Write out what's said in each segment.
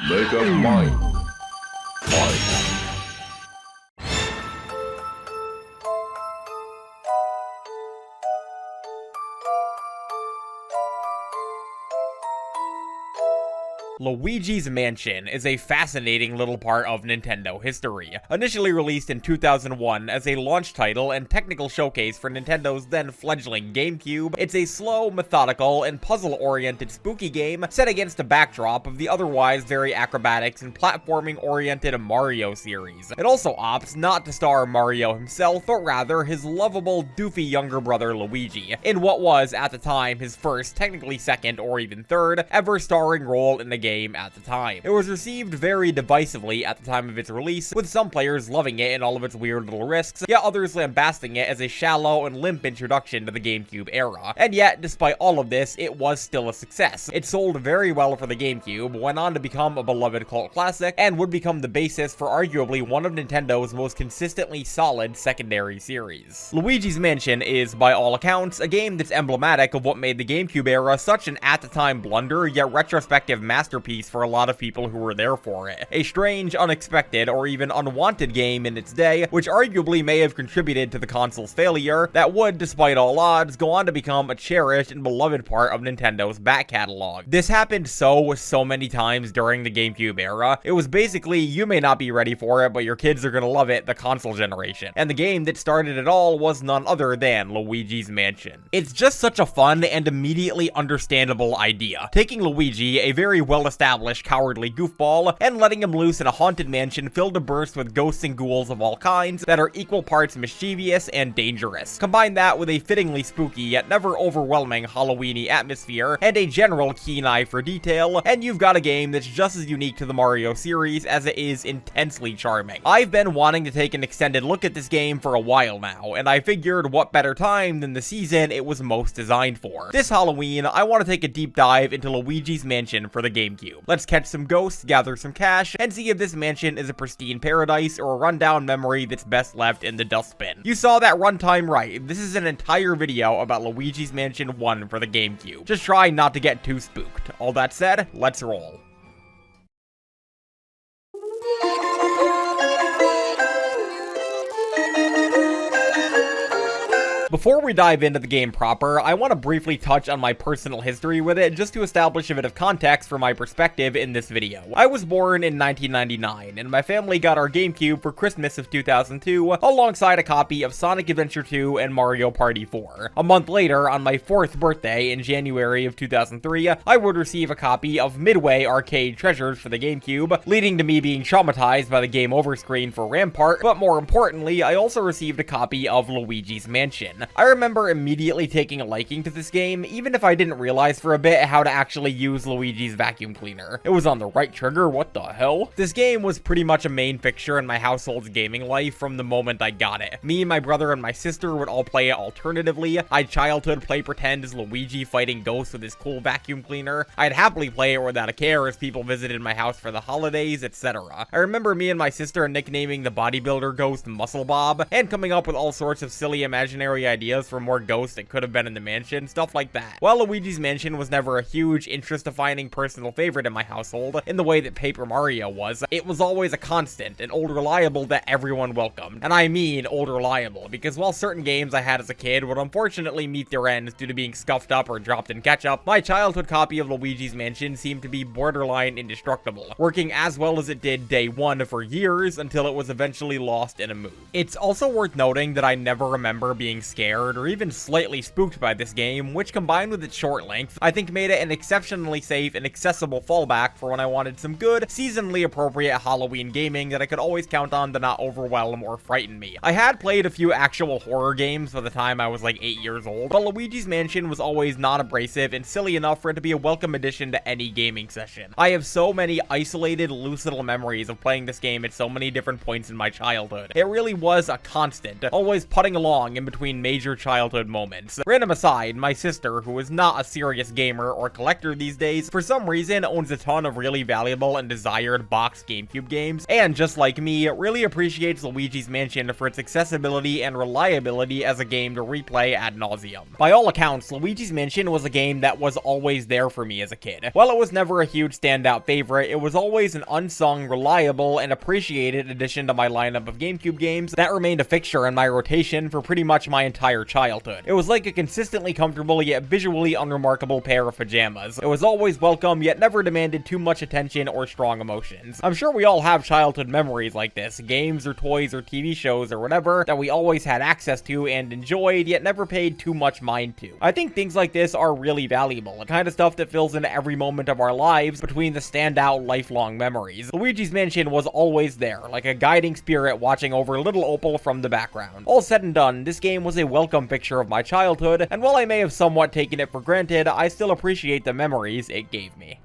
Make up mind. Fight. Luigi's Mansion is a fascinating little part of Nintendo history. Initially released in 2001 as a launch title and technical showcase for Nintendo's then fledgling GameCube, it's a slow, methodical, and puzzle-oriented spooky game set against a backdrop of the otherwise very acrobatics and platforming-oriented Mario series. It also opts not to star Mario himself, but rather his lovable, doofy younger brother Luigi, in what was, at the time, his first, technically second, or even third, ever starring role in the game at the time. It was received very divisively at the time of its release, with some players loving it and all of its weird little risks, yet others lambasting it as a shallow and limp introduction to the GameCube era. And yet, despite all of this, it was still a success. It sold very well for the GameCube, went on to become a beloved cult classic, and would become the basis for arguably one of Nintendo's most consistently solid secondary series. Luigi's Mansion is, by all accounts, a game that's emblematic of what made the GameCube era such an at-the-time blunder, yet retrospective masterpiece for a lot of people who were there for it. A strange, unexpected, or even unwanted game in its day, which arguably may have contributed to the console's failure, that would, despite all odds, go on to become a cherished and beloved part of Nintendo's back catalog. This happened so many times during the GameCube era. It was basically, you may not be ready for it, but your kids are gonna love it, the console generation. And the game that started it all was none other than Luigi's Mansion. It's just such a fun and immediately understandable idea. Taking Luigi, a very well-established cowardly goofball, and letting him loose in a haunted mansion filled to burst with ghosts and ghouls of all kinds that are equal parts mischievous and dangerous. Combine that with a fittingly spooky yet never overwhelming Halloween-y atmosphere and a general keen eye for detail, and you've got a game that's just as unique to the Mario series as it is intensely charming. I've been wanting to take an extended look at this game for a while now, and I figured what better time than the season it was most designed for. This Halloween, I want to take a deep dive into Luigi's Mansion for the GameCube. Let's catch some ghosts, gather some cash, and see if this mansion is a pristine paradise or a rundown memory that's best left in the dustbin. You saw that runtime right. This is an entire video about Luigi's Mansion 1 for the GameCube. Just try not to get too spooked. All that said, let's roll. Before we dive into the game proper, I want to briefly touch on my personal history with it just to establish a bit of context for my perspective in this video. I was born in 1999, and my family got our GameCube for Christmas of 2002, alongside a copy of Sonic Adventure 2 and Mario Party 4. A month later, on my 4th birthday in January of 2003, I would receive a copy of Midway Arcade Treasures for the GameCube, leading to me being traumatized by the Game Over screen for Rampart, but more importantly, I also received a copy of Luigi's Mansion. I remember immediately taking a liking to this game, even if I didn't realize for a bit how to actually use Luigi's vacuum cleaner. It was on the right trigger, what the hell? This game was pretty much a main fixture in my household's gaming life from the moment I got it. Me, my brother, and my sister would all play it alternatively. I'd childhood play pretend as Luigi fighting ghosts with his cool vacuum cleaner. I'd happily play it without a care as people visited my house for the holidays, etc. I remember me and my sister nicknaming the bodybuilder ghost Muscle Bob, and coming up with all sorts of silly imaginary ideas for more ghosts that could have been in the mansion, stuff like that. While Luigi's Mansion was never a huge, interest-defining personal favorite in my household, in the way that Paper Mario was, it was always a constant, and old reliable that everyone welcomed. And I mean old reliable, because while certain games I had as a kid would unfortunately meet their ends due to being scuffed up or dropped in ketchup, my childhood copy of Luigi's Mansion seemed to be borderline indestructible, working as well as it did day one for years until it was eventually lost in a move. It's also worth noting that I never remember being scared or even slightly spooked by this game, which combined with its short length, I think made it an exceptionally safe and accessible fallback for when I wanted some good, seasonally appropriate Halloween gaming that I could always count on to not overwhelm or frighten me. I had played a few actual horror games by the time I was like 8 years old, but Luigi's Mansion was always non-abrasive and silly enough for it to be a welcome addition to any gaming session. I have so many isolated, loose little memories of playing this game at so many different points in my childhood. It really was a constant, always putting along in between major childhood moments. Random aside, my sister, who is not a serious gamer or collector these days, for some reason owns a ton of really valuable and desired boxed GameCube games, and just like me, really appreciates Luigi's Mansion for its accessibility and reliability as a game to replay ad nauseum. By all accounts, Luigi's Mansion was a game that was always there for me as a kid. While it was never a huge standout favorite, it was always an unsung, reliable, and appreciated addition to my lineup of GameCube games that remained a fixture in my rotation for pretty much my entire childhood. It was like a consistently comfortable yet visually unremarkable pair of pajamas. It was always welcome yet never demanded too much attention or strong emotions. I'm sure we all have childhood memories like this, games or toys or TV shows or whatever that we always had access to and enjoyed yet never paid too much mind to. I think things like this are really valuable, the kind of stuff that fills in every moment of our lives between the standout lifelong memories. Luigi's Mansion was always there, like a guiding spirit watching over little Opal from the background. All said and done, this game was a welcome picture of my childhood, and while I may have somewhat taken it for granted, I still appreciate the memories it gave me.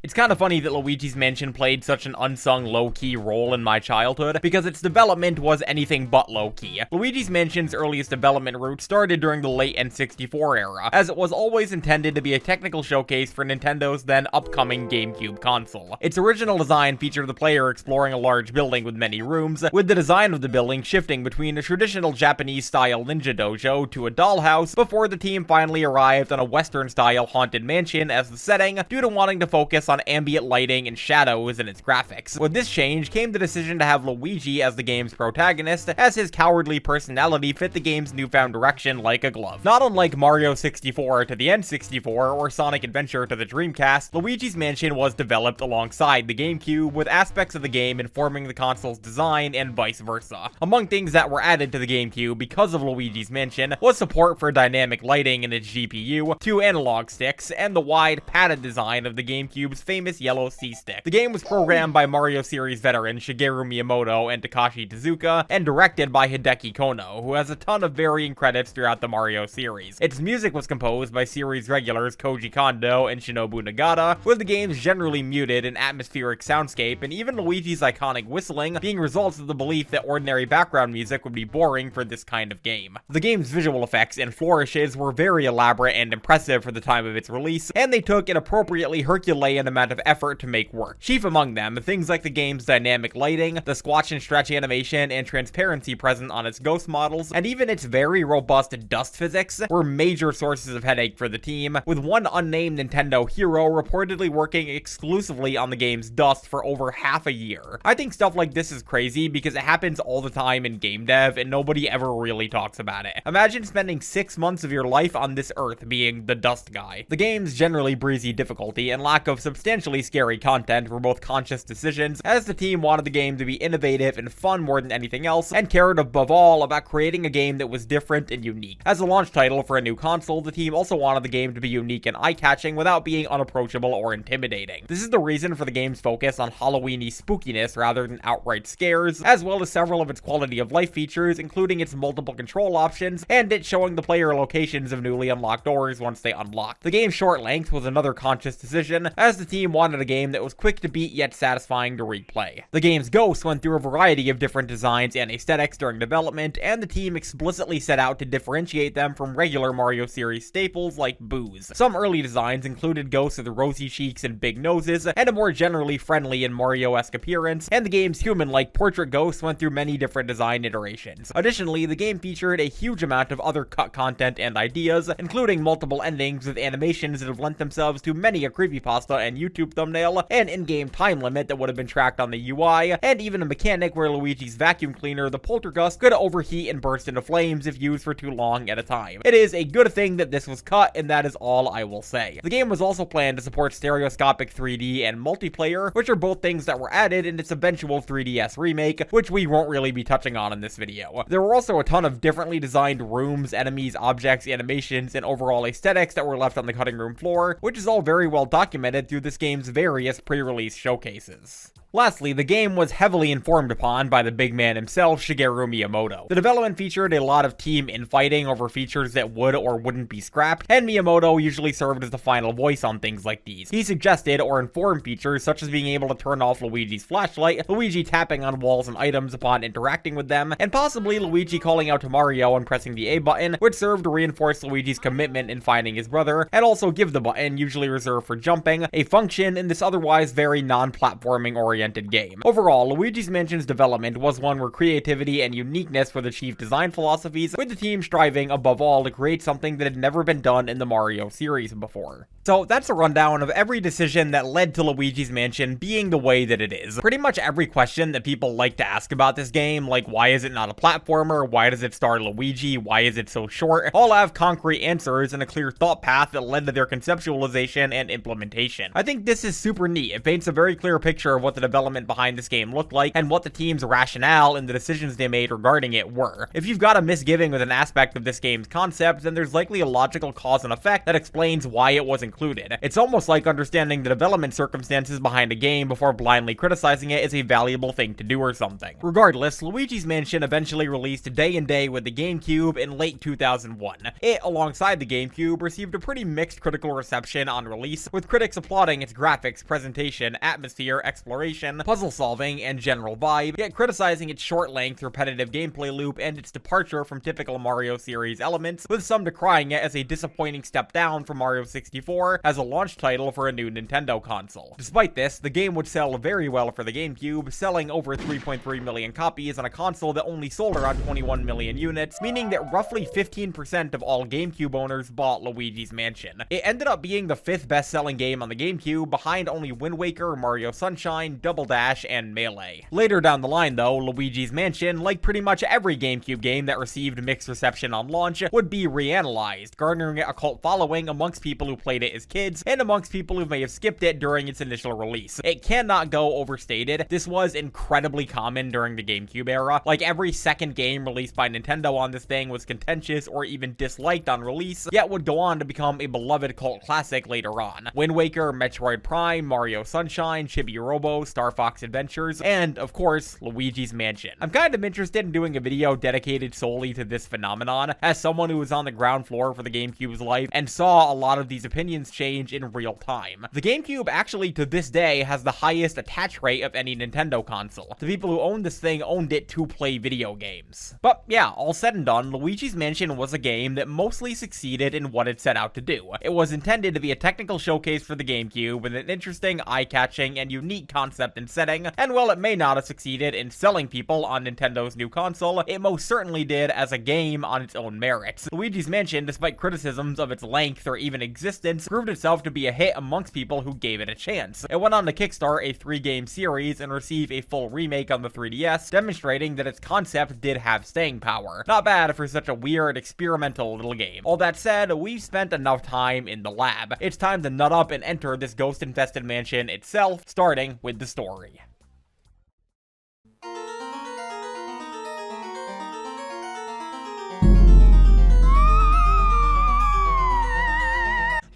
It's kind of funny that Luigi's Mansion played such an unsung low-key role in my childhood, because its development was anything but low-key. Luigi's Mansion's earliest development route started during the late N64 era, as it was always intended to be a technical showcase for Nintendo's then upcoming GameCube console. Its original design featured the player exploring a large building with many rooms, with the design of the building shifting between a traditional Japanese-style ninja dojo to a dollhouse, before the team finally arrived on a Western-style haunted mansion as the setting, due to wanting to focus on ambient lighting and shadows in its graphics. With this change came the decision to have Luigi as the game's protagonist, as his cowardly personality fit the game's newfound direction like a glove. Not unlike Mario 64 to the N64 or Sonic Adventure to the Dreamcast, Luigi's Mansion was developed alongside the GameCube, with aspects of the game informing the console's design and vice versa. Among things that were added to the GameCube because of Luigi's Mansion was support for dynamic lighting in its GPU, 2 analog sticks, and the wide padded design of the GameCube's famous yellow C-stick. The game was programmed by Mario series veteran Shigeru Miyamoto and Takashi Tezuka, and directed by Hideki Kono, who has a ton of varying credits throughout the Mario series. Its music was composed by series regulars Koji Kondo and Shinobu Nagata, with the game's generally muted and atmospheric soundscape, and even Luigi's iconic whistling being results of the belief that ordinary background music would be boring for this kind of game. The game's visual effects and flourishes were very elaborate and impressive for the time of its release, and they took an appropriately Herculean amount of effort to make work. Chief among them, things like the game's dynamic lighting, the squatch and stretch animation, and transparency present on its ghost models, and even its very robust dust physics, were major sources of headache for the team, with one unnamed Nintendo hero reportedly working exclusively on the game's dust for over half a year. I think stuff like this is crazy because it happens all the time in game dev and nobody ever really talks about it. Imagine spending 6 months of your life on this earth being the dust guy. The game's generally breezy difficulty and lack of substantially scary content were both conscious decisions, as the team wanted the game to be innovative and fun more than anything else, and cared above all about creating a game that was different and unique. As a launch title for a new console, the team also wanted the game to be unique and eye-catching without being unapproachable or intimidating. This is the reason for the game's focus on Halloween-y spookiness rather than outright scares, as well as several of its quality of life features, including its multiple control options, and it showing the player locations of newly unlocked doors once they unlock. The game's short length was another conscious decision, as the team wanted a game that was quick to beat yet satisfying to replay. The game's ghosts went through a variety of different designs and aesthetics during development, and the team explicitly set out to differentiate them from regular Mario series staples like boos. Some early designs included ghosts with rosy cheeks and big noses, and a more generally friendly and Mario-esque appearance, and the game's human-like portrait ghosts went through many different design iterations. Additionally, the game featured a huge amount of other cut content and ideas, including multiple endings with animations that have lent themselves to many a creepypasta and YouTube thumbnail, an in-game time limit that would have been tracked on the UI, and even a mechanic where Luigi's vacuum cleaner, the Poltergust, could overheat and burst into flames if used for too long at a time. It is a good thing that this was cut, and that is all I will say. The game was also planned to support stereoscopic 3D and multiplayer, which are both things that were added in its eventual 3DS remake, which we won't really be touching on in this video. There were also a ton of differently designed rooms, enemies, objects, animations, and overall aesthetics that were left on the cutting room floor, which is all very well documented through this game's various pre-release showcases. Lastly, the game was heavily informed upon by the big man himself, Shigeru Miyamoto. The development featured a lot of team infighting over features that would or wouldn't be scrapped, and Miyamoto usually served as the final voice on things like these. He suggested or informed features such as being able to turn off Luigi's flashlight, Luigi tapping on walls and items upon interacting with them, and possibly Luigi calling out to Mario and pressing the A button, which served to reinforce Luigi's commitment in finding his brother, and also give the button, usually reserved for jumping, a function in this otherwise very non-platforming oriented game. Overall, Luigi's Mansion's development was one where creativity and uniqueness were the chief design philosophies, with the team striving above all to create something that had never been done in the Mario series before. So that's a rundown of every decision that led to Luigi's Mansion being the way that it is. Pretty much every question that people like to ask about this game, like why is it not a platformer, why does it star Luigi, why is it so short, all have concrete answers and a clear thought path that led to their conceptualization and implementation. I think this is super neat. It paints a very clear picture of what the development behind this game looked like and what the team's rationale and the decisions they made regarding it were. If you've got a misgiving with an aspect of this game's concept, then there's likely a logical cause and effect that explains why it was included. It's almost like understanding the development circumstances behind a game before blindly criticizing it is a valuable thing to do or something. Regardless, Luigi's Mansion eventually released day and day with the GameCube in late 2001. It, alongside the GameCube, received a pretty mixed critical reception on release, with critics applauding its graphics, presentation, atmosphere, exploration, puzzle solving, and general vibe, yet criticizing its short-length, repetitive gameplay loop and its departure from typical Mario series elements, with some decrying it as a disappointing step down from Mario 64 as a launch title for a new Nintendo console. Despite this, the game would sell very well for the GameCube, selling over 3.3 million copies on a console that only sold around 21 million units, meaning that roughly 15% of all GameCube owners bought Luigi's Mansion. It ended up being the 5th best-selling game on the GameCube, behind only Wind Waker, Mario Sunshine, Double Dash, and Melee. Later down the line though, Luigi's Mansion, like pretty much every GameCube game that received mixed reception on launch, would be reanalyzed, garnering a cult following amongst people who played it as kids, and amongst people who may have skipped it during its initial release. It cannot go overstated, this was incredibly common during the GameCube era. Like every second game released by Nintendo on this thing was contentious or even disliked on release, yet would go on to become a beloved cult classic later on. Wind Waker, Metroid Prime, Mario Sunshine, Chibi Robo, Star Fox Adventures, and, of course, Luigi's Mansion. I'm kind of interested in doing a video dedicated solely to this phenomenon, as someone who was on the ground floor for the GameCube's life and saw a lot of these opinions change in real time. The GameCube actually, to this day, has the highest attach rate of any Nintendo console. The people who owned this thing owned it to play video games. But yeah, all said and done, Luigi's Mansion was a game that mostly succeeded in what it set out to do. It was intended to be a technical showcase for the GameCube with an interesting, eye-catching, and unique concept and setting, and while it may not have succeeded in selling people on Nintendo's new console, it most certainly did as a game on its own merits. Luigi's Mansion, despite criticisms of its length or even existence, proved itself to be a hit amongst people who gave it a chance. It went on to kickstart a 3-game series and receive a full remake on the 3DS, demonstrating that its concept did have staying power. Not bad for such a weird, experimental little game. All that said, we've spent enough time in the lab. It's time to nut up and enter this ghost-infested mansion itself, starting with the story.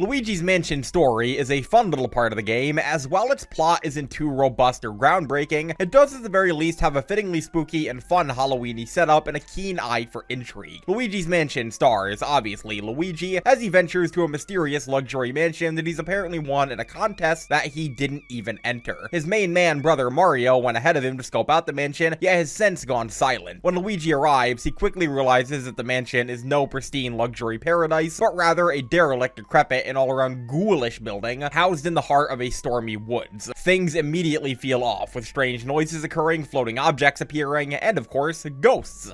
Luigi's Mansion story is a fun little part of the game, as while its plot isn't too robust or groundbreaking, it does at the very least have a fittingly spooky and fun Halloween-y setup and a keen eye for intrigue. Luigi's Mansion stars, obviously, Luigi, as he ventures to a mysterious luxury mansion that he's apparently won in a contest that he didn't even enter. His main man brother Mario went ahead of him to scope out the mansion, yet has since gone silent. When Luigi arrives, he quickly realizes that the mansion is no pristine luxury paradise, but rather a derelict, decrepit, and all-around ghoulish building housed in the heart of a stormy woods. Things immediately feel off, with strange noises occurring, floating objects appearing, and of course, ghosts.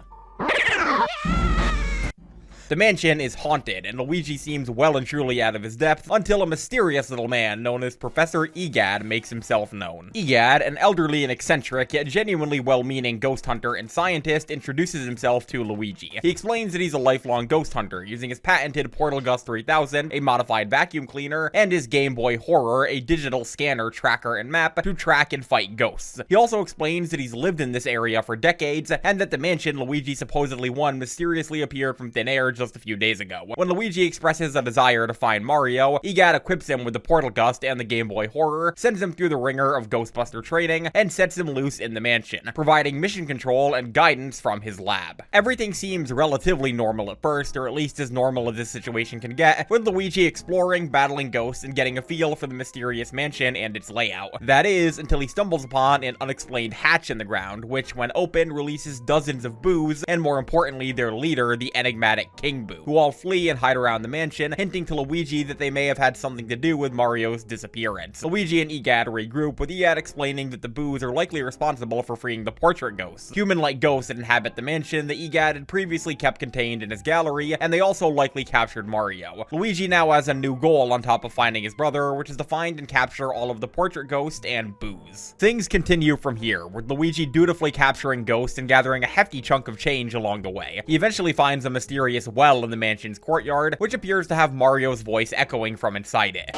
The mansion is haunted, and Luigi seems well and truly out of his depth until a mysterious little man known as Professor Egad makes himself known. Egad, an elderly and eccentric yet genuinely well-meaning ghost hunter and scientist, introduces himself to Luigi. He explains that he's a lifelong ghost hunter, using his patented Portal Gus 3000, a modified vacuum cleaner, and his Game Boy Horror, a digital scanner, tracker, and map to track and fight ghosts. He also explains that he's lived in this area for decades, and that the mansion Luigi supposedly won mysteriously appeared from thin air just a few days ago. When Luigi expresses a desire to find Mario, EGAD equips him with the Portal Gust and the Game Boy Horror, sends him through the ringer of Ghostbuster training, and sets him loose in the mansion, providing mission control and guidance from his lab. Everything seems relatively normal at first, or at least as normal as this situation can get, with Luigi exploring, battling ghosts, and getting a feel for the mysterious mansion and its layout. That is, until he stumbles upon an unexplained hatch in the ground, which, when opened, releases dozens of boos, and more importantly, their leader, the enigmatic King Boo, who all flee and hide around the mansion, hinting to Luigi that they may have had something to do with Mario's disappearance. Luigi and EGAD regroup, with EGAD explaining that the boos are likely responsible for freeing the portrait ghosts, human-like ghosts that inhabit the mansion that EGAD had previously kept contained in his gallery, and they also likely captured Mario. Luigi now has a new goal on top of finding his brother, which is to find and capture all of the portrait ghosts and boos. Things continue from here, with Luigi dutifully capturing ghosts and gathering a hefty chunk of change along the way. He eventually finds a mysterious well in the mansion's courtyard, which appears to have Mario's voice echoing from inside it.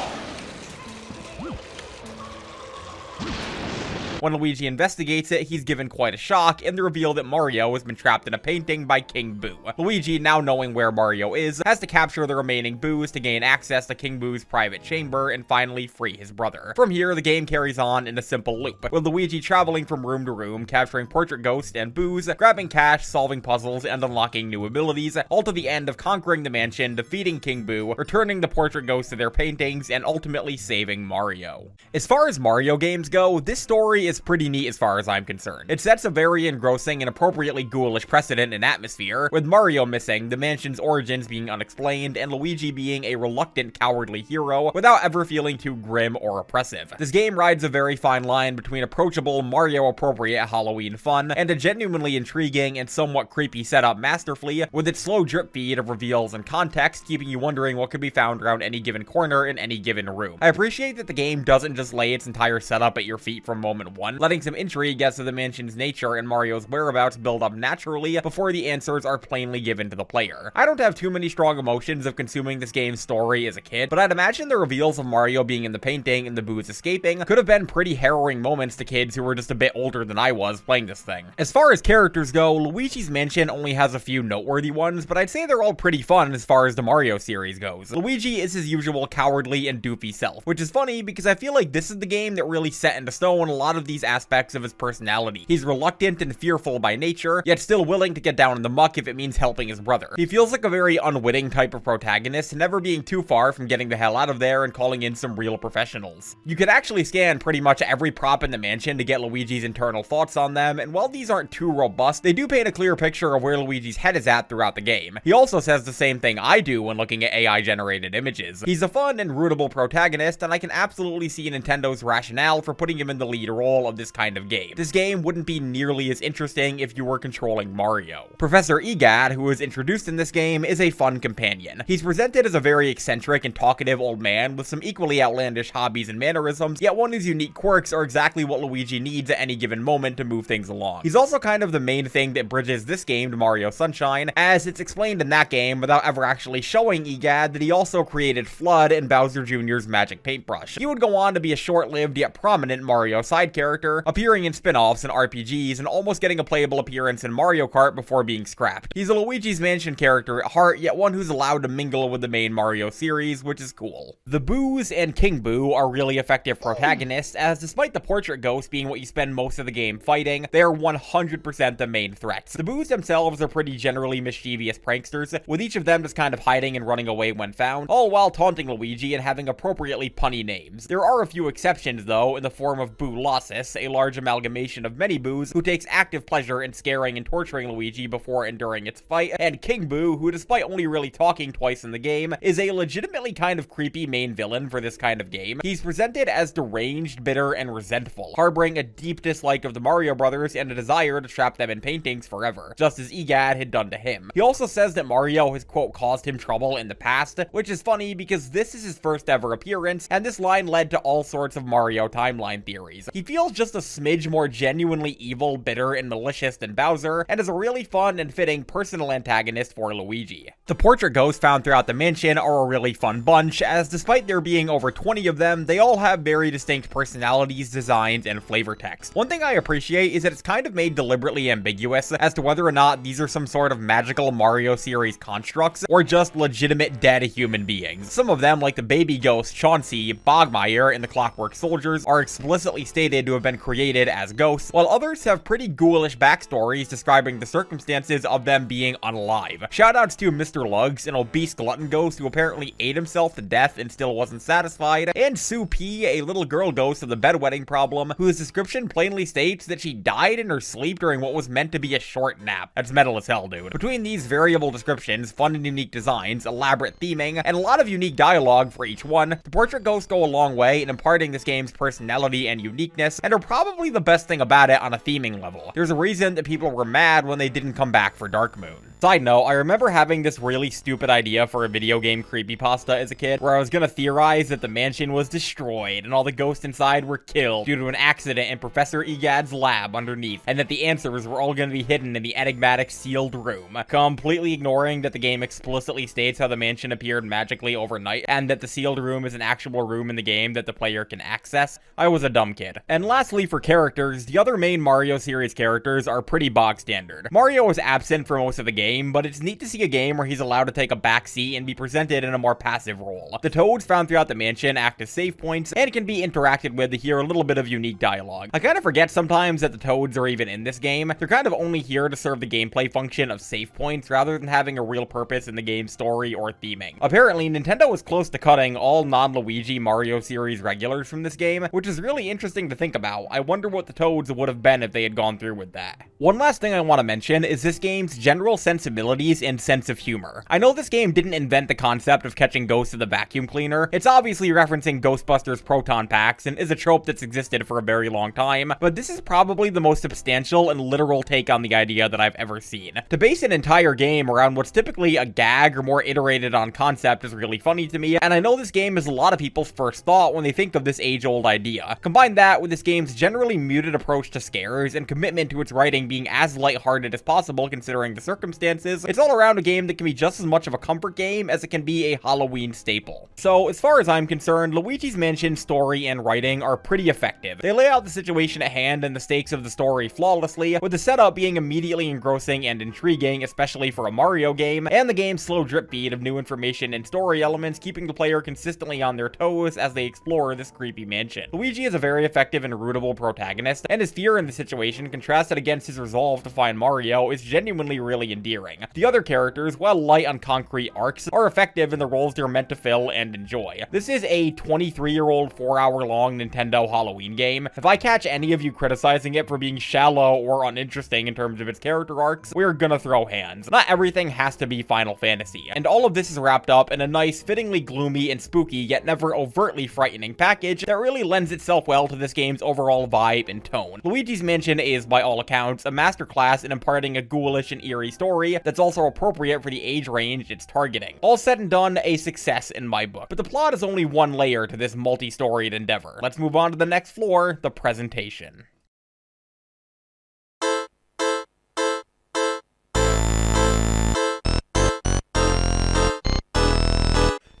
When Luigi investigates it, he's given quite a shock in the reveal that Mario has been trapped in a painting by King Boo. Luigi, now knowing where Mario is, has to capture the remaining boos to gain access to King Boo's private chamber and finally free his brother. From here, the game carries on in a simple loop, with Luigi traveling from room to room, capturing portrait ghosts and boos, grabbing cash, solving puzzles, and unlocking new abilities, all to the end of conquering the mansion, defeating King Boo, returning the portrait ghosts to their paintings, and ultimately saving Mario. As far as Mario games go, this story is pretty neat as far as I'm concerned. It sets a very engrossing and appropriately ghoulish precedent and atmosphere, with Mario missing, the mansion's origins being unexplained, and Luigi being a reluctant, cowardly hero without ever feeling too grim or oppressive. This game rides a very fine line between approachable, Mario-appropriate Halloween fun and a genuinely intriguing and somewhat creepy setup masterfully, with its slow drip feed of reveals and context, keeping you wondering what could be found around any given corner in any given room. I appreciate that the game doesn't just lay its entire setup at your feet from moment one, letting some intrigue as to the mansion's nature and Mario's whereabouts build up naturally before the answers are plainly given to the player. I don't have too many strong emotions of consuming this game's story as a kid, but I'd imagine the reveals of Mario being in the painting and the boos escaping could have been pretty harrowing moments to kids who were just a bit older than I was playing this thing. As far as characters go, Luigi's Mansion only has a few noteworthy ones, but I'd say they're all pretty fun as far as the Mario series goes. Luigi is his usual cowardly and doofy self, which is funny because I feel like this is the game that really set into stone a lot of these aspects of his personality. He's reluctant and fearful by nature, yet still willing to get down in the muck if it means helping his brother. He feels like a very unwitting type of protagonist, never being too far from getting the hell out of there and calling in some real professionals. You can actually scan pretty much every prop in the mansion to get Luigi's internal thoughts on them, and while these aren't too robust, they do paint a clear picture of where Luigi's head is at throughout the game. He also says the same thing I do when looking at AI-generated images. He's a fun and rootable protagonist, and I can absolutely see Nintendo's rationale for putting him in the lead role of this kind of game. This game wouldn't be nearly as interesting if you were controlling Mario. Professor EGAD, who is introduced in this game, is a fun companion. He's presented as a very eccentric and talkative old man with some equally outlandish hobbies and mannerisms, yet one of his unique quirks are exactly what Luigi needs at any given moment to move things along. He's also kind of the main thing that bridges this game to Mario Sunshine, as it's explained in that game without ever actually showing EGAD that he also created Flood and Bowser Jr.'s magic paintbrush. He would go on to be a short-lived yet prominent Mario side character, appearing in spin-offs and RPGs, and almost getting a playable appearance in Mario Kart before being scrapped. He's a Luigi's Mansion character at heart, yet one who's allowed to mingle with the main Mario series, which is cool. The Boos and King Boo are really effective protagonists, as despite the portrait ghost being what you spend most of the game fighting, they are 100% the main threats. The Boos themselves are pretty generally mischievous pranksters, with each of them just kind of hiding and running away when found, all while taunting Luigi and having appropriately punny names. There are a few exceptions though, in the form of Boo Lossus, a large amalgamation of many Boos who takes active pleasure in scaring and torturing Luigi before and during its fight, and King Boo, who despite only really talking twice in the game, is a legitimately kind of creepy main villain for this kind of game. He's presented as deranged, bitter, and resentful, harboring a deep dislike of the Mario brothers and a desire to trap them in paintings forever, just as EGAD had done to him. He also says that Mario has, quote, caused him trouble in the past, which is funny because this is his first ever appearance, and this line led to all sorts of Mario timeline theories. He feels feels just a smidge more genuinely evil, bitter, and malicious than Bowser, and is a really fun and fitting personal antagonist for Luigi. The portrait ghosts found throughout the mansion are a really fun bunch, as despite there being over 20 of them, they all have very distinct personalities, designs, and flavor text. One thing I appreciate is that it's kind of made deliberately ambiguous as to whether or not these are some sort of magical Mario series constructs, or just legitimate dead human beings. Some of them, like the baby ghost Chauncey, Bogmire, and the Clockwork Soldiers, are explicitly stated to have been created as ghosts, while others have pretty ghoulish backstories describing the circumstances of them being unalive. Shoutouts to Mr. Lugs, an obese glutton ghost who apparently ate himself to death and still wasn't satisfied, and Sue P, a little girl ghost of the bedwetting problem, whose description plainly states that she died in her sleep during what was meant to be a short nap. That's metal as hell, dude. Between these variable descriptions, fun and unique designs, elaborate theming, and a lot of unique dialogue for each one, the portrait ghosts go a long way in imparting this game's personality and uniqueness, and are probably the best thing about it on a theming level. There's a reason that people were mad when they didn't come back for Dark Moon. Side note, I remember having this really stupid idea for a video game creepypasta as a kid, where I was gonna theorize that the mansion was destroyed and all the ghosts inside were killed due to an accident in Professor Egad's lab underneath, and that the answers were all gonna be hidden in the enigmatic sealed room, completely ignoring that the game explicitly states how the mansion appeared magically overnight, and that the sealed room is an actual room in the game that the player can access. I was a dumb kid. And lastly, for characters, the other main Mario series characters are pretty bog standard. Mario is absent for most of the game, but it's neat to see a game where he's allowed to take a backseat and be presented in a more passive role. The toads found throughout the mansion act as save points, and can be interacted with to hear a little bit of unique dialogue. I kind of forget sometimes that the toads are even in this game. They're kind of only here to serve the gameplay function of save points rather than having a real purpose in the game's story or theming. Apparently, Nintendo was close to cutting all non-Luigi Mario series regulars from this game, which is really interesting to think about. I wonder what the toads would have been if they had gone through with that. One last thing I want to mention is this game's general sensibilities and sense of humor. I know this game didn't invent the concept of catching ghosts with a vacuum cleaner. It's obviously referencing Ghostbusters proton packs and is a trope that's existed for a very long time, but this is probably the most substantial and literal take on the idea that I've ever seen. To base an entire game around what's typically a gag or more iterated on concept is really funny to me, and I know this game is a lot of people's first thought when they think of this age-old idea. Combine that with this game's generally muted approach to scares and commitment to its writing being as lighthearted as possible considering the circumstances, it's all around a game that can be just as much of a comfort game as it can be a Halloween staple. So, as far as I'm concerned, Luigi's Mansion's story and writing are pretty effective. They lay out the situation at hand and the stakes of the story flawlessly, with the setup being immediately engrossing and intriguing, especially for a Mario game, and the game's slow drip feed of new information and story elements keeping the player consistently on their toes as they explore this creepy mansion. Luigi is a very effective and rootable protagonist, and his fear in the situation contrasted against his resolve to find Mario is genuinely really endearing. The other characters, while light on concrete arcs, are effective in the roles they're meant to fill and enjoy. This is a 23-year-old 4-hour-long Nintendo Halloween game. If I catch any of you criticizing it for being shallow or uninteresting in terms of its character arcs, we're gonna throw hands. Not everything has to be Final Fantasy, and all of this is wrapped up in a nice, fittingly gloomy and spooky, yet never overtly frightening package that really lends itself well to this game's overall vibe and tone. Luigi's Mansion is, by all accounts, a masterclass in imparting a ghoulish and eerie story that's also appropriate for the age range it's targeting. All said and done, a success in my book. But the plot is only one layer to this multi-storied endeavor. Let's move on to the next floor, the presentation.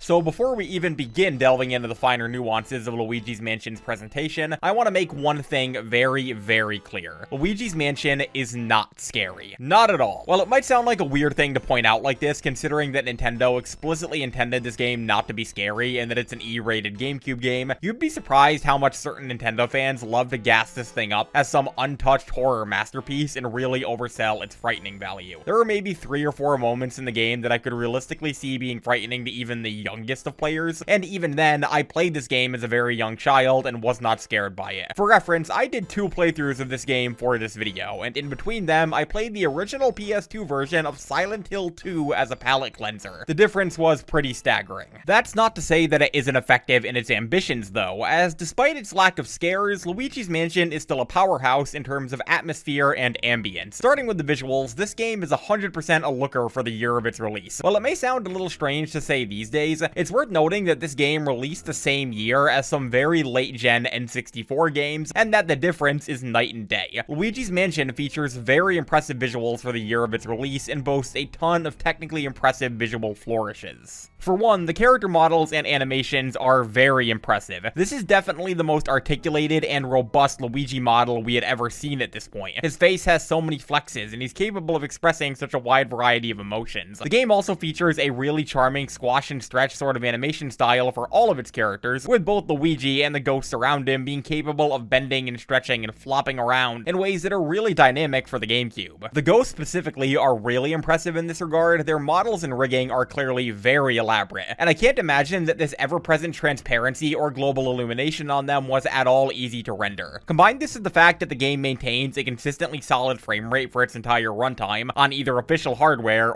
So before we even begin delving into the finer nuances of Luigi's Mansion's presentation, I want to make one thing very, very clear. Luigi's Mansion is not scary. Not at all. While it might sound like a weird thing to point out like this, considering that Nintendo explicitly intended this game not to be scary and that it's an E-rated GameCube game, you'd be surprised how much certain Nintendo fans love to gas this thing up as some untouched horror masterpiece and really oversell its frightening value. There are maybe 3 or 4 moments in the game that I could realistically see being frightening to even the youngest of players, and even then, I played this game as a very young child and was not scared by it. For reference, I did 2 playthroughs of this game for this video, and in between them, I played the original PS2 version of Silent Hill 2 as a palate cleanser. The difference was pretty staggering. That's not to say that it isn't effective in its ambitions though, as despite its lack of scares, Luigi's Mansion is still a powerhouse in terms of atmosphere and ambience. Starting with the visuals, this game is 100% a looker for the year of its release. While it may sound a little strange to say these days, it's worth noting that this game released the same year as some very late-gen N64 games, and that the difference is night and day. Luigi's Mansion features very impressive visuals for the year of its release and boasts a ton of technically impressive visual flourishes. For one, the character models and animations are very impressive. This is definitely the most articulated and robust Luigi model we had ever seen at this point. His face has so many flexes, and he's capable of expressing such a wide variety of emotions. The game also features a really charming squash and stretch sort of animation style for all of its characters, with both Luigi and the ghosts around him being capable of bending and stretching and flopping around in ways that are really dynamic for the GameCube. The ghosts specifically are really impressive in this regard. Their models and rigging are clearly very elaborate, and I can't imagine that this ever-present transparency or global illumination on them was at all easy to render. Combine this with the fact that the game maintains a consistently solid frame rate for its entire runtime on either official hardware,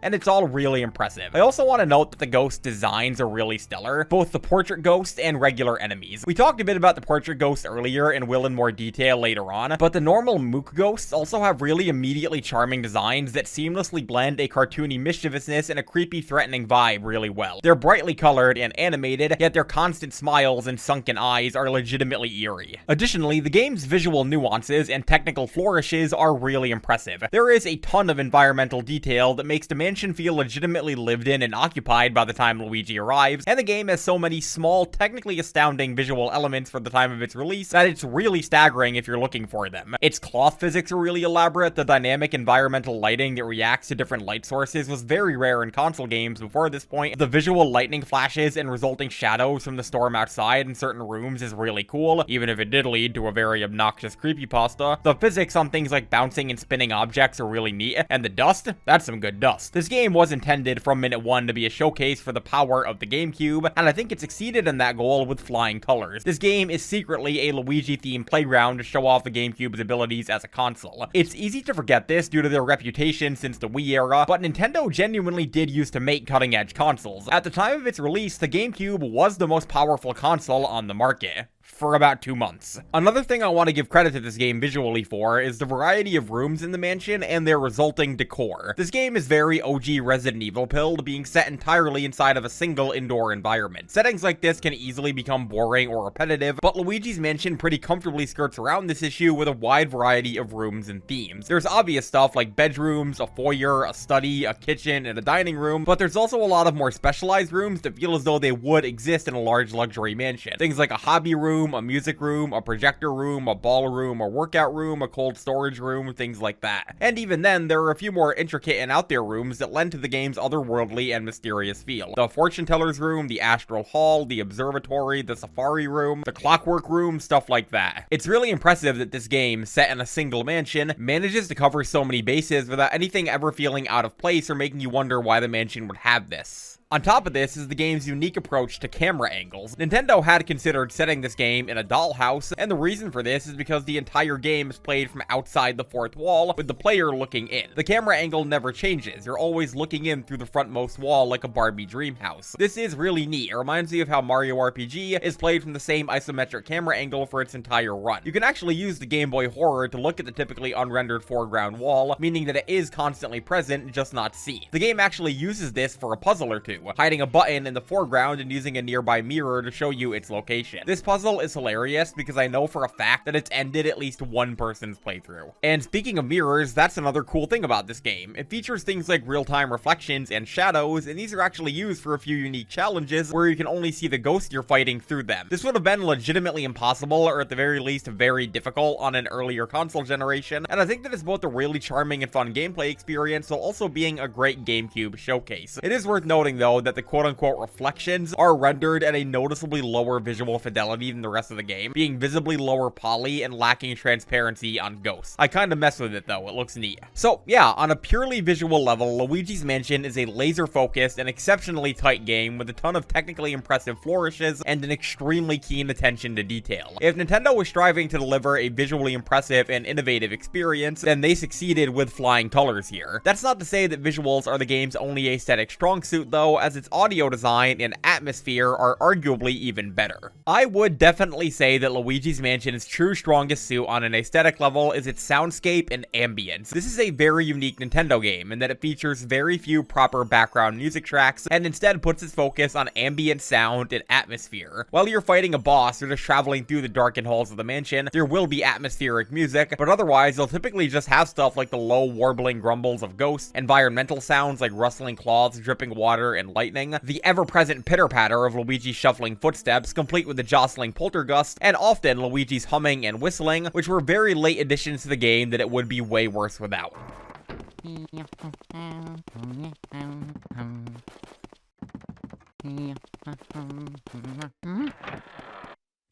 and it's all really impressive. I also want to note that the ghost designs are really stellar, both the portrait ghosts and regular enemies. We talked a bit about the portrait ghosts earlier and will in more detail later on, but the normal mook ghosts also have really immediately charming designs that seamlessly blend a cartoony mischievousness and a creepy threatening vibe really well. They're brightly colored and animated, yet their constant smiles and sunken eyes are legitimately eerie. Additionally, the game's visual nuances and technical flourishes are really impressive. There is a ton of environmental detail that makes the mansion feel legitimately lived in and occupied by the time Luigi arrives, and the game has so many small, technically astounding visual elements for the time of its release that it's really staggering if you're looking for them. Its cloth physics are really elaborate. The dynamic environmental lighting that reacts to different light sources was very rare in console games before this point. The visual lightning flashes and resulting shadows from the storm outside in certain rooms is really cool, even if it did lead to a very obnoxious creepypasta. The physics on things like bouncing and spinning objects are really neat, and the dust? That's some good dust. This game was intended from minute one to be a showcase for the power of the GameCube, and I think it succeeded in that goal with flying colors. This game is secretly a Luigi-themed playground to show off the GameCube's abilities as a console. It's easy to forget this due to their reputation since the Wii era, but Nintendo genuinely did used to make cutting-edge consoles. At the time of its release, the GameCube was the most powerful console on the market. For about 2 months. Another thing I want to give credit to this game visually for is the variety of rooms in the mansion and their resulting decor. This game is very OG Resident Evil pilled, being set entirely inside of a single indoor environment. Settings like this can easily become boring or repetitive, but Luigi's Mansion pretty comfortably skirts around this issue with a wide variety of rooms and themes. There's obvious stuff like bedrooms, a foyer, a study, a kitchen, and a dining room, but there's also a lot of more specialized rooms that feel as though they would exist in a large luxury mansion. Things like a hobby room, a music room, a projector room, a ballroom, a workout room, a cold storage room, things like that. And even then, there are a few more intricate and out there rooms that lend to the game's otherworldly and mysterious feel. The fortune teller's room, the astral hall, the observatory, the safari room, the clockwork room, stuff like that. It's really impressive that this game, set in a single mansion, manages to cover so many bases without anything ever feeling out of place or making you wonder why the mansion would have this. On top of this is the game's unique approach to camera angles. Nintendo had considered setting this game in a dollhouse, and the reason for this is because the entire game is played from outside the fourth wall, with the player looking in. The camera angle never changes. You're always looking in through the frontmost wall like a Barbie dream house. This is really neat. It reminds me of how Mario RPG is played from the same isometric camera angle for its entire run. You can actually use the Game Boy Horror to look at the typically unrendered foreground wall, meaning that it is constantly present, just not seen. The game actually uses this for a puzzle or two, hiding a button in the foreground and using a nearby mirror to show you its location. This puzzle is hilarious because I know for a fact that it's ended at least one person's playthrough. And speaking of mirrors, that's another cool thing about this game. It features things like real-time reflections and shadows, and these are actually used for a few unique challenges where you can only see the ghost you're fighting through them. This would have been legitimately impossible, or at the very least very difficult on an earlier console generation, and I think that it's both a really charming and fun gameplay experience while also being a great GameCube showcase. It is worth noting though that the quote-unquote reflections are rendered at a noticeably lower visual fidelity than the rest of the game, being visibly lower poly and lacking transparency on ghosts. I kinda mess with it though, it looks neat. So yeah, on a purely visual level, Luigi's Mansion is a laser-focused and exceptionally tight game with a ton of technically impressive flourishes and an extremely keen attention to detail. If Nintendo was striving to deliver a visually impressive and innovative experience, then they succeeded with flying colors here. That's not to say that visuals are the game's only aesthetic strong suit though, as its audio design and atmosphere are arguably even better. I would definitely say that Luigi's Mansion's true strongest suit on an aesthetic level is its soundscape and ambience. This is a very unique Nintendo game in that it features very few proper background music tracks and instead puts its focus on ambient sound and atmosphere. While you're fighting a boss or just traveling through the darkened halls of the mansion, there will be atmospheric music, but otherwise you'll typically just have stuff like the low warbling grumbles of ghosts, environmental sounds like rustling cloths, dripping water, and lightning, the ever-present pitter-patter of Luigi's shuffling footsteps, complete with the jostling poltergust, and often Luigi's humming and whistling, which were very late additions to the game that it would be way worse without.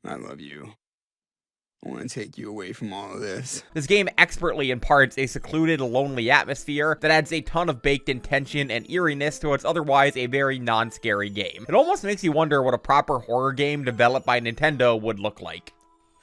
I love you. I want to take you away from all of this. This game expertly imparts a secluded, lonely atmosphere that adds a ton of baked-in tension and eeriness to what's otherwise a very non-scary game. It almost makes you wonder what a proper horror game developed by Nintendo would look like.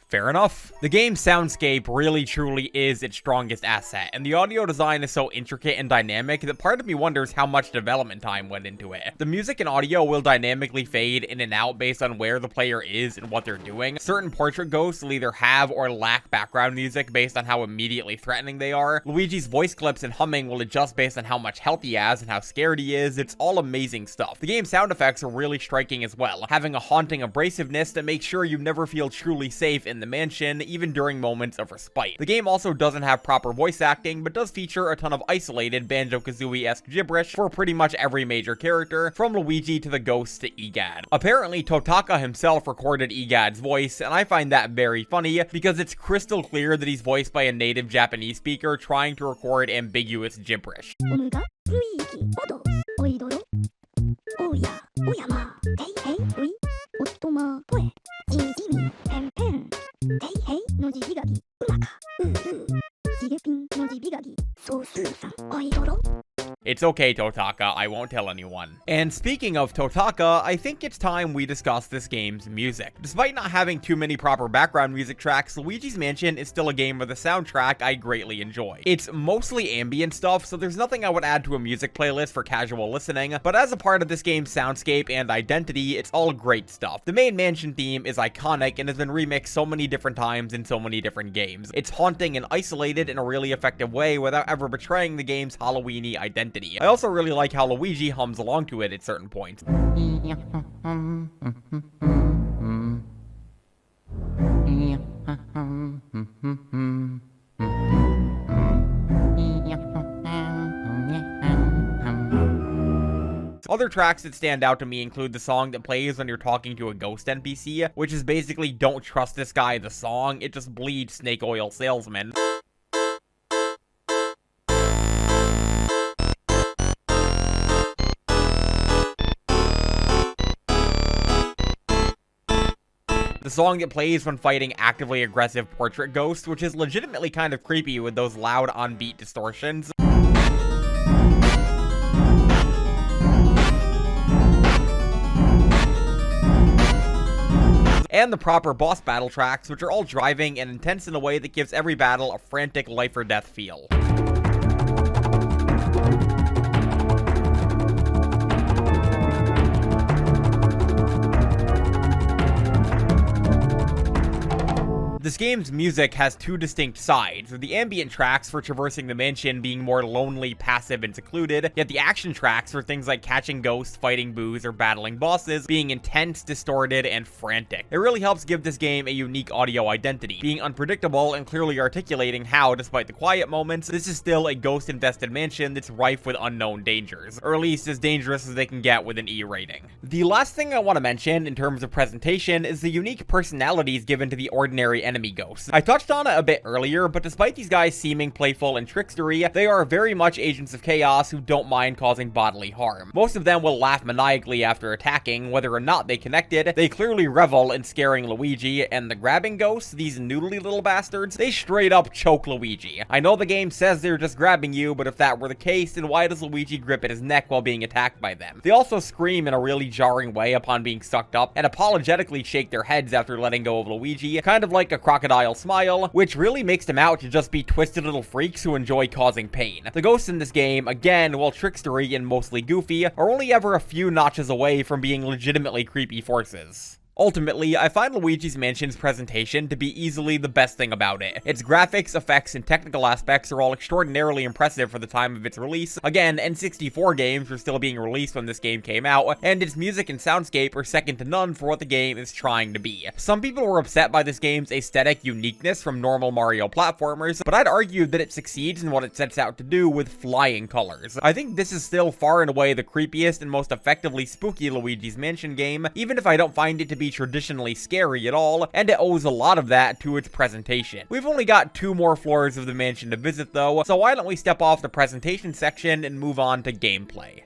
Fair enough. The game's soundscape really truly is its strongest asset, and the audio design is so intricate and dynamic that part of me wonders how much development time went into it. The music and audio will dynamically fade in and out based on where the player is and what they're doing. Certain portrait ghosts will either have or lack background music based on how immediately threatening they are. Luigi's voice clips and humming will adjust based on how much health he has and how scared he is. It's all amazing stuff. The game's sound effects are really striking as well, having a haunting abrasiveness that makes sure you never feel truly safe in the mansion, even during moments of respite. The game also doesn't have proper voice acting, but does feature a ton of isolated Banjo-Kazooie-esque gibberish for pretty much every major character, from Luigi to the ghosts to Egad. Apparently, Totaka himself recorded Egad's voice, and I find that very funny, because it's crystal clear that he's voiced by a native Japanese speaker trying to record ambiguous gibberish. It's okay, Totaka, I won't tell anyone. And speaking of Totaka, I think it's time we discuss this game's music. Despite not having too many proper background music tracks, Luigi's Mansion is still a game with a soundtrack I greatly enjoy. It's mostly ambient stuff, so there's nothing I would add to a music playlist for casual listening, but as a part of this game's soundscape and identity, it's all great stuff. The main mansion theme is iconic and has been remixed so many different times in so many different games. It's haunting and isolated in a really effective way without ever betraying the game's Halloween-y identity. I also really like how Luigi hums along to it at certain points. Other tracks that stand out to me include the song that plays when you're talking to a ghost NPC, which is basically Don't Trust This Guy the song. It just bleeds snake oil salesman. The song that plays when fighting actively aggressive portrait ghosts, which is legitimately kind of creepy with those loud on-beat distortions. And the proper boss battle tracks, which are all driving and intense in a way that gives every battle a frantic life or death feel. This game's music has two distinct sides, with the ambient tracks for traversing the mansion being more lonely, passive, and secluded, yet the action tracks for things like catching ghosts, fighting boos, or battling bosses being intense, distorted, and frantic. It really helps give this game a unique audio identity, being unpredictable and clearly articulating how, despite the quiet moments, this is still a ghost-infested mansion that's rife with unknown dangers, or at least as dangerous as they can get with an E rating. The last thing I want to mention in terms of presentation is the unique personalities given to the ordinary enemy ghosts. I touched on it a bit earlier, but despite these guys seeming playful and trickstery, they are very much agents of chaos who don't mind causing bodily harm. Most of them will laugh maniacally after attacking, whether or not they connected. They clearly revel in scaring Luigi, and the grabbing ghosts, these noodly little bastards, they straight up choke Luigi. I know the game says they're just grabbing you, but if that were the case, then why does Luigi grip at his neck while being attacked by them? They also scream in a really jarring way upon being sucked up, and apologetically shake their heads after letting go of Luigi, kind of like a crocodile smile, which really makes them out to just be twisted little freaks who enjoy causing pain. The ghosts in this game, again, while trickstery and mostly goofy, are only ever a few notches away from being legitimately creepy forces. Ultimately, I find Luigi's Mansion's presentation to be easily the best thing about it. Its graphics, effects, and technical aspects are all extraordinarily impressive for the time of its release. Again, N64 games were still being released when this game came out, and its music and soundscape are second to none for what the game is trying to be. Some people were upset by this game's aesthetic uniqueness from normal Mario platformers, but I'd argue that it succeeds in what it sets out to do with flying colors. I think this is still far and away the creepiest and most effectively spooky Luigi's Mansion game, even if I don't find it to be traditionally scary at all, and it owes a lot of that to its presentation. We've only got 2 more floors of the mansion to visit though, so why don't we step off the presentation section and move on to gameplay.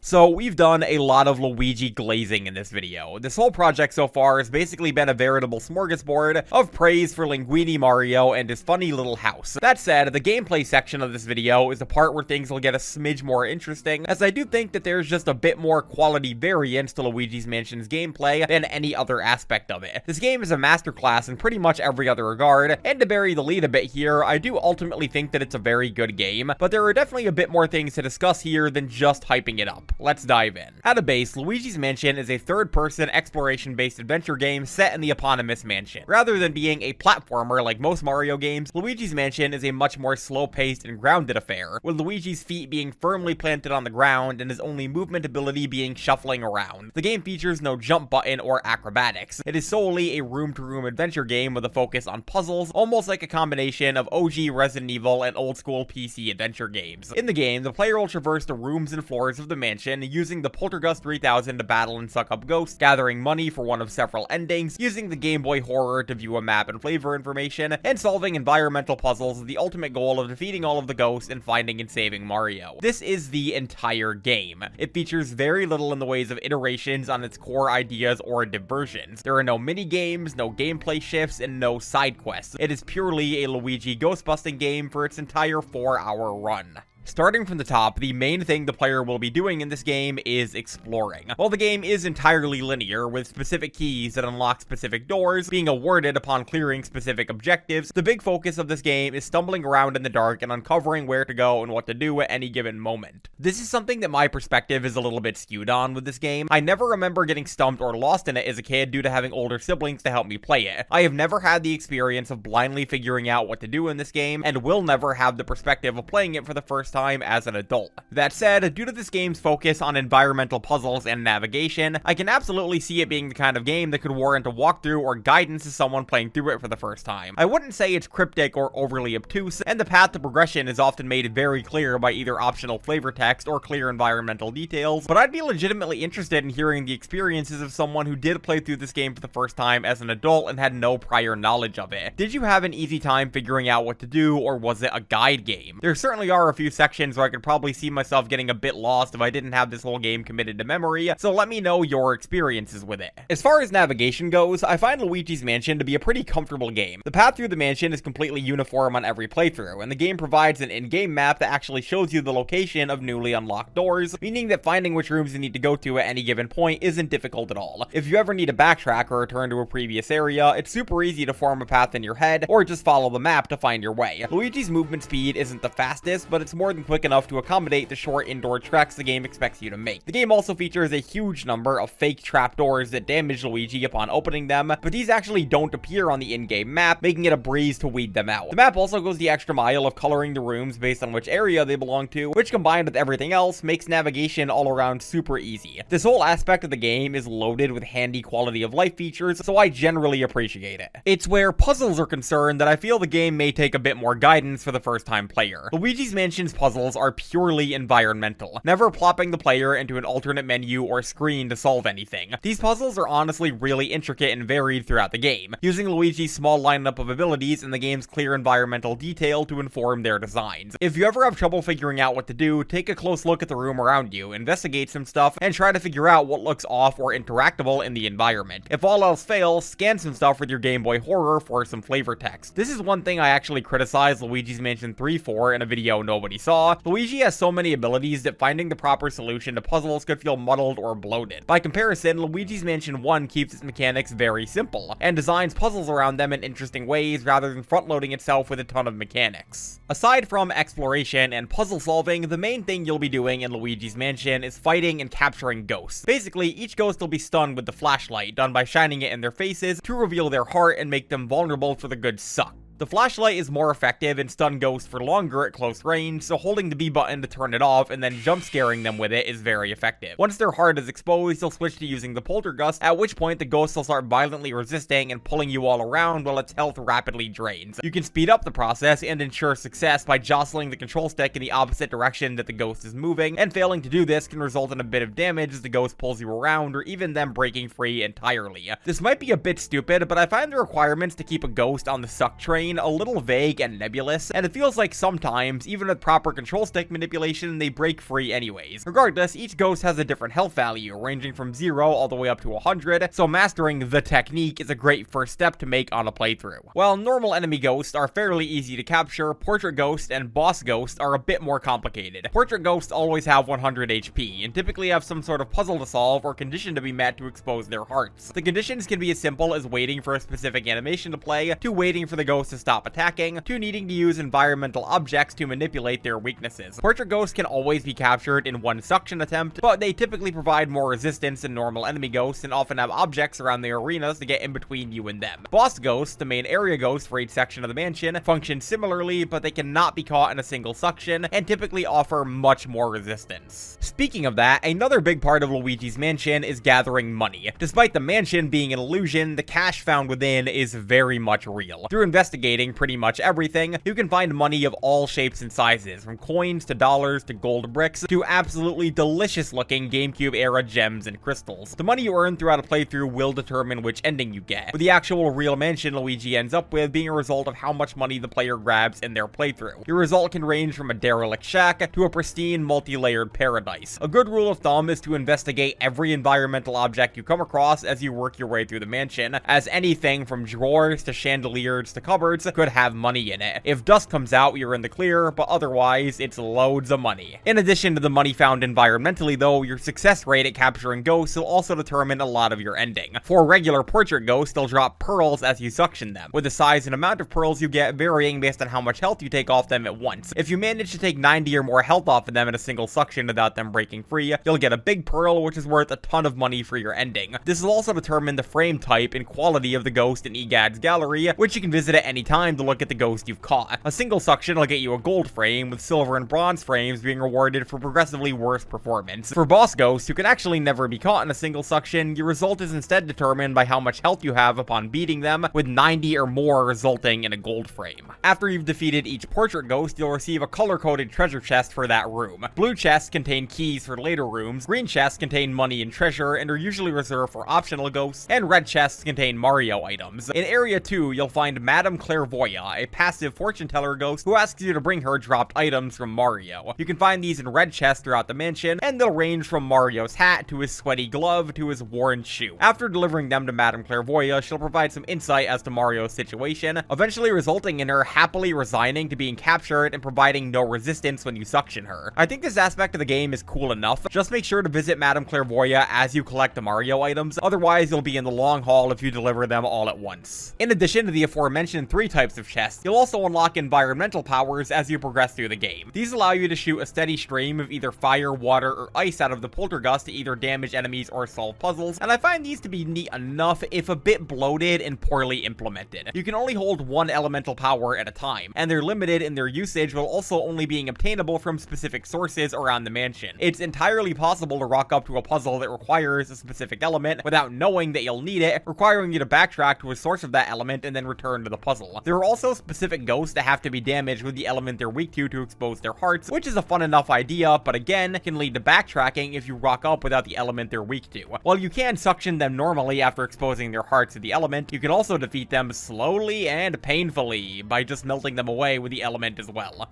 So we've done a lot of Luigi glazing in this video. This whole project so far has basically been a veritable smorgasbord of praise for Linguini Mario and his funny little house. That said, the gameplay section of this video is the part where things will get a smidge more interesting, as I do think that there's just a bit more quality variance to Luigi's Mansion's gameplay than any other aspect of it. This game is a masterclass in pretty much every other regard, and to bury the lead a bit here, I do ultimately think that it's a very good game, but there are definitely a bit more things to discuss here than just hyping it up. Let's dive in. At a base, Luigi's Mansion is a third-person exploration-based adventure game set in the eponymous mansion. Rather than being a platformer like most Mario games, Luigi's Mansion is a much more slow-paced and grounded affair, with Luigi's feet being firmly planted on the ground and his only movement ability being shuffling around. The game features no jump button or acrobatics. It is solely a room-to-room adventure game with a focus on puzzles, almost like a combination of OG Resident Evil and old-school PC adventure games. In the game, the player will traverse the rooms and floors of the mansion, using the Poltergust 3000 to battle and suck up ghosts, gathering money for one of several endings, using the Game Boy Horror to view a map and flavor information, and solving environmental puzzles with the ultimate goal of defeating all of the ghosts and finding and saving Mario. This is the entire game. It features very little in the ways of iterations on its core ideas or diversions. There are no mini-games, no gameplay shifts, and no side quests. It is purely a Luigi Ghostbusting game for its entire 4-hour run. Starting from the top, the main thing the player will be doing in this game is exploring. While the game is entirely linear, with specific keys that unlock specific doors being awarded upon clearing specific objectives, the big focus of this game is stumbling around in the dark and uncovering where to go and what to do at any given moment. This is something that my perspective is a little bit skewed on with this game. I never remember getting stumped or lost in it as a kid due to having older siblings to help me play it. I have never had the experience of blindly figuring out what to do in this game, and will never have the perspective of playing it for the first time as an adult. That said, due to this game's focus on environmental puzzles and navigation, I can absolutely see it being the kind of game that could warrant a walkthrough or guidance to someone playing through it for the first time. I wouldn't say it's cryptic or overly obtuse, and the path to progression is often made very clear by either optional flavor text or clear environmental details, but I'd be legitimately interested in hearing the experiences of someone who did play through this game for the first time as an adult and had no prior knowledge of it. Did you have an easy time figuring out what to do, or was it a guide game? There certainly are a few sections where I could probably see myself getting a bit lost if I didn't have this whole game committed to memory, so let me know your experiences with it. As far as navigation goes, I find Luigi's Mansion to be a pretty comfortable game. The path through the mansion is completely uniform on every playthrough, and the game provides an in-game map that actually shows you the location of newly unlocked doors, meaning that finding which rooms you need to go to at any given point isn't difficult at all. If you ever need to backtrack or return to a previous area, it's super easy to form a path in your head, or just follow the map to find your way. Luigi's movement speed isn't the fastest, but it's more than quick enough to accommodate the short indoor treks the game expects you to make. The game also features a huge number of fake trapdoors that damage Luigi upon opening them, but these actually don't appear on the in-game map, making it a breeze to weed them out. The map also goes the extra mile of coloring the rooms based on which area they belong to, which combined with everything else makes navigation all around super easy. This whole aspect of the game is loaded with handy quality of life features, so I generally appreciate it. It's where puzzles are concerned that I feel the game may take a bit more guidance for the first time player. Luigi's Mansion's puzzles are purely environmental, never plopping the player into an alternate menu or screen to solve anything. These puzzles are honestly really intricate and varied throughout the game, using Luigi's small lineup of abilities and the game's clear environmental detail to inform their designs. If you ever have trouble figuring out what to do, take a close look at the room around you, investigate some stuff, and try to figure out what looks off or interactable in the environment. If all else fails, scan some stuff with your Game Boy Horror for some flavor text. This is one thing I actually criticized Luigi's Mansion 3 for in a video nobody saw, Overall, Luigi has so many abilities that finding the proper solution to puzzles could feel muddled or bloated. By comparison, Luigi's Mansion 1 keeps its mechanics very simple, and designs puzzles around them in interesting ways rather than front-loading itself with a ton of mechanics. Aside from exploration and puzzle solving, the main thing you'll be doing in Luigi's Mansion is fighting and capturing ghosts. Basically, each ghost will be stunned with the flashlight, done by shining it in their faces to reveal their heart and make them vulnerable for the good suck. The flashlight is more effective and stun ghosts for longer at close range, so holding the B button to turn it off and then jump scaring them with it is very effective. Once their heart is exposed, you'll switch to using the poltergust, at which point the ghost will start violently resisting and pulling you all around while its health rapidly drains. You can speed up the process and ensure success by jostling the control stick in the opposite direction that the ghost is moving, and failing to do this can result in a bit of damage as the ghost pulls you around or even them breaking free entirely. This might be a bit stupid, but I find the requirements to keep a ghost on the suck train a little vague and nebulous, and it feels like sometimes, even with proper control stick manipulation, they break free anyways. Regardless, each ghost has a different health value, ranging from 0 all the way up to 100, so mastering the technique is a great first step to make on a playthrough. While normal enemy ghosts are fairly easy to capture, portrait ghosts and boss ghosts are a bit more complicated. Portrait ghosts always have 100 HP, and typically have some sort of puzzle to solve or condition to be met to expose their hearts. The conditions can be as simple as waiting for a specific animation to play, to waiting for the ghost to stop attacking, to needing to use environmental objects to manipulate their weaknesses. Portrait ghosts can always be captured in one suction attempt, but they typically provide more resistance than normal enemy ghosts and often have objects around the arenas to get in between you and them. Boss ghosts, the main area ghosts for each section of the mansion, function similarly, but they cannot be caught in a single suction and typically offer much more resistance. Speaking of that, another big part of Luigi's Mansion is gathering money. Despite the mansion being an illusion, the cash found within is very much real. Through investigating pretty much everything, you can find money of all shapes and sizes, from coins to dollars to gold bricks to absolutely delicious looking GameCube era gems and crystals. The money you earn throughout a playthrough will determine which ending you get, with the actual real mansion Luigi ends up with being a result of how much money the player grabs in their playthrough. Your result can range from a derelict shack to a pristine multi-layered paradise. A good rule of thumb is to investigate every environmental object you come across as you work your way through the mansion, as anything from drawers to chandeliers to cupboards could have money in it. If dust comes out, you're in the clear, but otherwise, it's loads of money. In addition to the money found environmentally though, your success rate at capturing ghosts will also determine a lot of your ending. For regular portrait ghosts, they'll drop pearls as you suction them, with the size and amount of pearls you get varying based on how much health you take off them at once. If you manage to take 90 or more health off of them in a single suction without them breaking free, you'll get a big pearl, which is worth a ton of money for your ending. This will also determine the frame type and quality of the ghost in EGAD's gallery, which you can visit at any time to look at the ghost you've caught. A single suction will get you a gold frame, with silver and bronze frames being rewarded for progressively worse performance. For boss ghosts, who can actually never be caught in a single suction, your result is instead determined by how much health you have upon beating them, with 90 or more resulting in a gold frame. After you've defeated each portrait ghost, you'll receive a color-coded treasure chest for that room. Blue chests contain keys for later rooms, green chests contain money and treasure and are usually reserved for optional ghosts, and red chests contain Mario items. In Area 2, you'll find Madame Clairvoyant, a passive fortune teller ghost who asks you to bring her dropped items from Mario. You can find these in red chests throughout the mansion, and they'll range from Mario's hat to his sweaty glove to his worn shoe. After delivering them to Madame Clairvoyant, she'll provide some insight as to Mario's situation, eventually resulting in her happily resigning to being captured and providing no resistance when you suction her. I think this aspect of the game is cool enough. Just make sure to visit Madame Clairvoyant as you collect the Mario items, otherwise you'll be in the long haul if you deliver them all at once. In addition to the aforementioned 3 types of chests, you'll also unlock environmental powers as you progress through the game. These allow you to shoot a steady stream of either fire, water, or ice out of the poltergust to either damage enemies or solve puzzles, and I find these to be neat enough if a bit bloated and poorly implemented. You can only hold one elemental power at a time, and they're limited in their usage while also only being obtainable from specific sources around the mansion. It's entirely possible to rock up to a puzzle that requires a specific element without knowing that you'll need it, requiring you to backtrack to a source of that element and then return to the puzzle. There are also specific ghosts that have to be damaged with the element they're weak to expose their hearts, which is a fun enough idea, but again, can lead to backtracking if you rock up without the element they're weak to. While you can suction them normally after exposing their hearts to the element, you can also defeat them slowly and painfully by just melting them away with the element as well.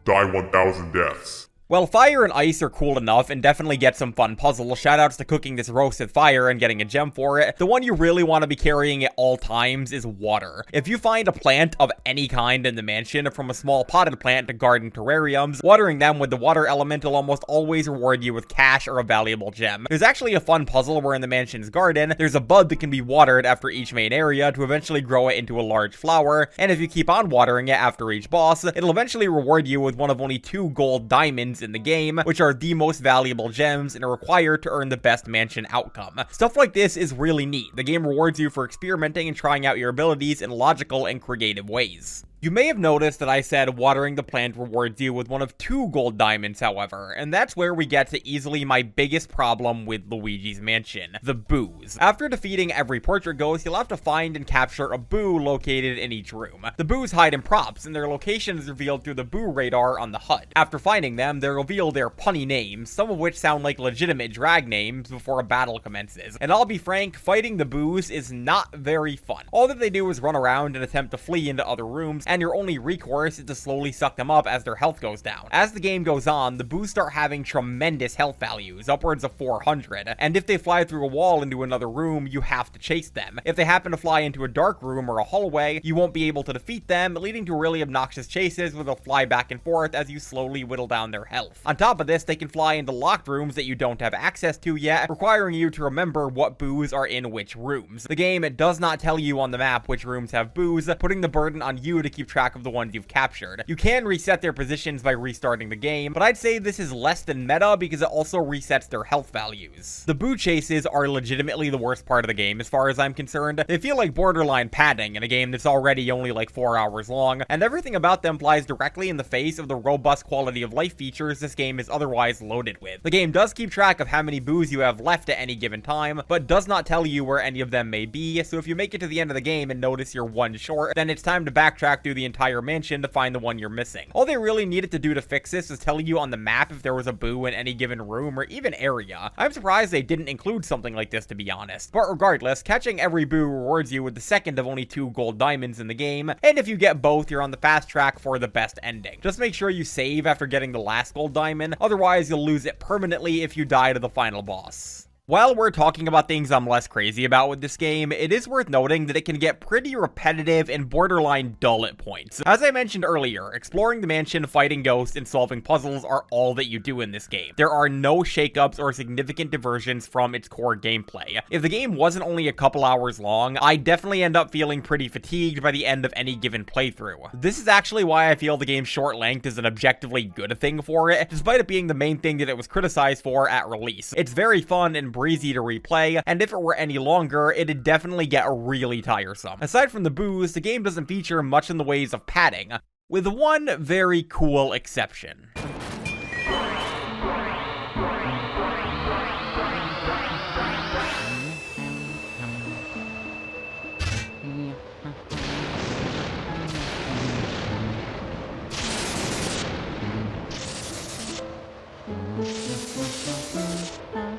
Die 1,000 deaths. While fire and ice are cool enough and definitely get some fun puzzles, shoutouts to cooking this roast with fire and getting a gem for it, the one you really want to be carrying at all times is water. If you find a plant of any kind in the mansion, from a small potted plant to garden terrariums, watering them with the water element will almost always reward you with cash or a valuable gem. There's actually a fun puzzle where in the mansion's garden, there's a bud that can be watered after each main area to eventually grow it into a large flower, and if you keep on watering it after each boss, it'll eventually reward you with one of only 2 gold diamonds in the game, which are the most valuable gems and are required to earn the best mansion outcome. Stuff like this is really neat. The game rewards you for experimenting and trying out your abilities in logical and creative ways. You may have noticed that I said watering the plant rewards you with one of 2 gold diamonds, however, and that's where we get to easily my biggest problem with Luigi's Mansion, the boos. After defeating every portrait ghost, you'll have to find and capture a boo located in each room. The boos hide in props, and their location is revealed through the boo radar on the HUD. After finding them, they'll reveal their punny names, some of which sound like legitimate drag names before a battle commences. And I'll be frank, fighting the boos is not very fun. All that they do is run around and attempt to flee into other rooms, and your only recourse is to slowly suck them up as their health goes down. As the game goes on, the boos start having tremendous health values, upwards of 400, and if they fly through a wall into another room, you have to chase them. If they happen to fly into a dark room or a hallway, you won't be able to defeat them, leading to really obnoxious chases where they'll fly back and forth as you slowly whittle down their health. On top of this, they can fly into locked rooms that you don't have access to yet, requiring you to remember what boos are in which rooms. The game does not tell you on the map which rooms have boos, putting the burden on you to keep track of the ones you've captured. You can reset their positions by restarting the game, but I'd say this is less than meta because it also resets their health values. The boo chases are legitimately the worst part of the game as far as I'm concerned. They feel like borderline padding in a game that's already only like 4 hours long, and everything about them flies directly in the face of the robust quality of life features this game is otherwise loaded with. The game does keep track of how many boos you have left at any given time, but does not tell you where any of them may be, so if you make it to the end of the game and notice you're 1 short, then it's time to backtrack through the entire mansion to find the one you're missing. All they really needed to do to fix this is tell you on the map if there was a boo in any given room or even area. I'm surprised they didn't include something like this, to be honest. But regardless, catching every boo rewards you with the second of only 2 gold diamonds in the game, and if you get both, you're on the fast track for the best ending. Just make sure you save after getting the last gold diamond, otherwise you'll lose it permanently if you die to the final boss. While we're talking about things I'm less crazy about with this game, it is worth noting that it can get pretty repetitive and borderline dull at points. As I mentioned earlier, exploring the mansion, fighting ghosts, and solving puzzles are all that you do in this game. There are no shakeups or significant diversions from its core gameplay. If the game wasn't only a couple hours long, I'd definitely end up feeling pretty fatigued by the end of any given playthrough. This is actually why I feel the game's short length is an objectively good thing for it, despite it being the main thing that it was criticized for at release. It's very fun and breezy to replay, and if it were any longer, it'd definitely get really tiresome. Aside from the boos, the game doesn't feature much in the ways of padding, with one very cool exception.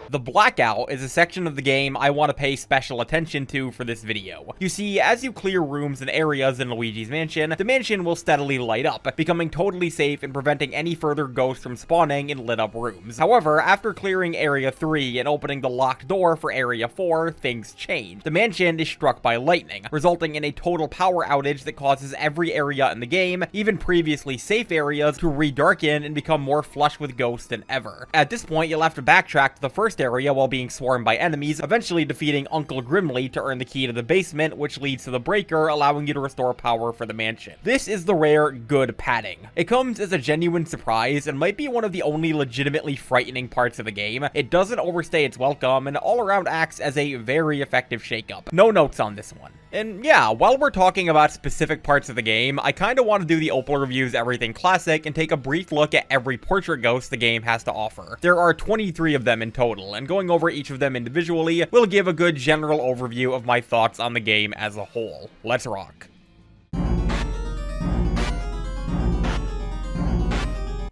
The blackout is a section of the game I want to pay special attention to for this video. You see, as you clear rooms and areas in Luigi's Mansion, the mansion will steadily light up, becoming totally safe and preventing any further ghosts from spawning in lit up rooms. However, after clearing Area 3 and opening the locked door for Area 4, things change. The mansion is struck by lightning, resulting in a total power outage that causes every area in the game, even previously safe areas, to redarken and become more flush with ghosts than ever. At this point, you'll have to backtrack to the first area while being swarmed by enemies, eventually defeating Uncle Grimly to earn the key to the basement, which leads to the breaker, allowing you to restore power for the mansion. This is the rare good padding. It comes as a genuine surprise and might be one of the only legitimately frightening parts of the game. It doesn't overstay its welcome and all around acts as a very effective shakeup. No notes on this one. And yeah, while we're talking about specific parts of the game, I kinda want to do the Opal Reviews Everything Classic and take a brief look at every portrait ghost the game has to offer. There are 23 of them in total, and going over each of them individually will give a good general overview of my thoughts on the game as a whole. Let's rock.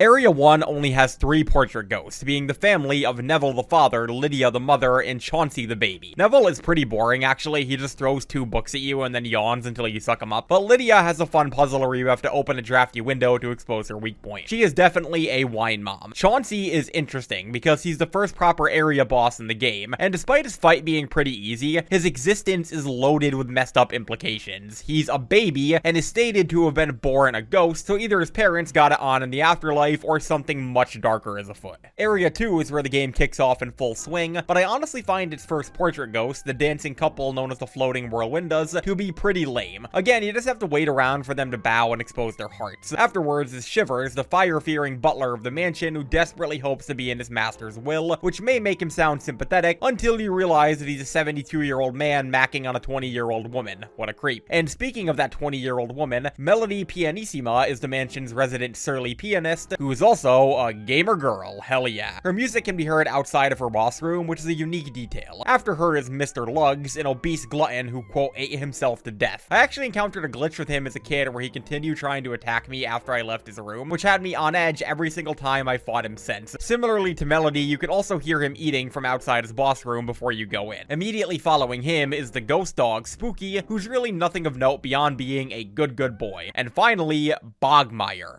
Area 1 only has 3 portrait ghosts, being the family of Neville the father, Lydia the mother, and Chauncey the baby. Neville is pretty boring actually, he just throws 2 books at you and then yawns until you suck him up, but Lydia has a fun puzzle where you have to open a drafty window to expose her weak point. She is definitely a wine mom. Chauncey is interesting because he's the first proper area boss in the game, and despite his fight being pretty easy, his existence is loaded with messed up implications. He's a baby and is stated to have been born a ghost, so either his parents got it on in the afterlife or something much darker is afoot. Area 2 is where the game kicks off in full swing, but I honestly find its first portrait ghost, the dancing couple known as the Floating Whirlwindas, to be pretty lame. Again, you just have to wait around for them to bow and expose their hearts. Afterwards is Shivers, the fire-fearing butler of the mansion who desperately hopes to be in his master's will, which may make him sound sympathetic until you realize that he's a 72-year-old man macking on a 20-year-old woman. What a creep. And speaking of that 20-year-old woman, Melody Pianissima is the mansion's resident surly pianist, who is also a gamer girl. Hell yeah. Her music can be heard outside of her boss room, which is a unique detail. After her is Mr. Lugs, an obese glutton who, quote, ate himself to death. I actually encountered a glitch with him as a kid where he continued trying to attack me after I left his room, which had me on edge every single time I fought him since. Similarly to Melody, you can also hear him eating from outside his boss room before you go in. Immediately following him is the ghost dog, Spooky, who's really nothing of note beyond being a good boy. And finally, Bogmire.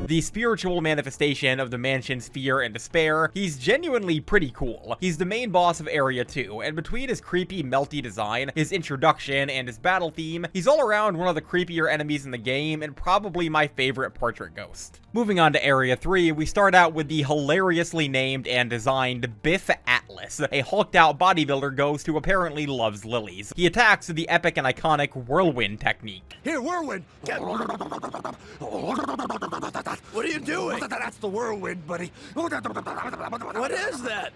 The spiritual manifestation of the mansion's fear and despair, he's genuinely pretty cool. He's the main boss of Area 2, and between his creepy, melty design, his introduction, and his battle theme, he's all around one of the creepier enemies in the game, and probably my favorite portrait ghost. Moving on to Area 3, we start out with the hilariously named and designed Biff Atlas, a hulked-out bodybuilder ghost who apparently loves lilies. He attacks with the epic and iconic whirlwind technique. Here, whirlwind! What are you doing? That's the whirlwind, buddy. What is that?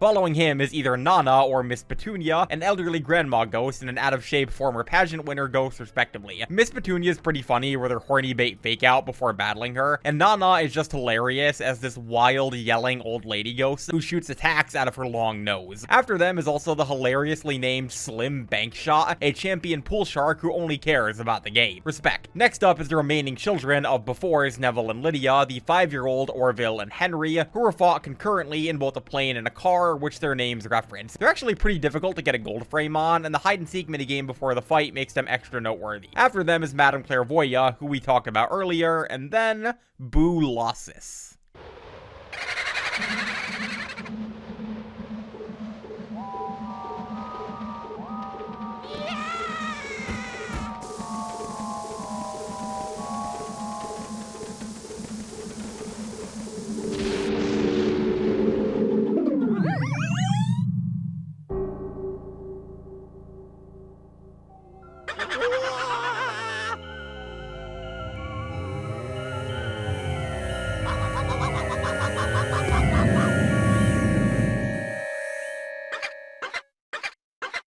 Following him is either Nana or Miss Petunia, an elderly grandma ghost and an out-of-shape former pageant winner ghost respectively. Miss Petunia is pretty funny with her horny bait fake-out before battling her, and Nana is just hilarious as this wild, yelling old lady ghost who shoots attacks out of her long nose. After them is also the hilariously named Slim Bankshot, a champion pool shark who only cares about the game. Respect. Next up is the remaining children of Before's Neville and Lydia, the 5-year-old Orville and Henry, who were fought concurrently in both a plane and a car, which their names reference. They're actually pretty difficult to get a gold frame on, and the hide-and-seek minigame before the fight makes them extra noteworthy. After them is Madame Clairvoya, who we talked about earlier, and then Boo Lossis.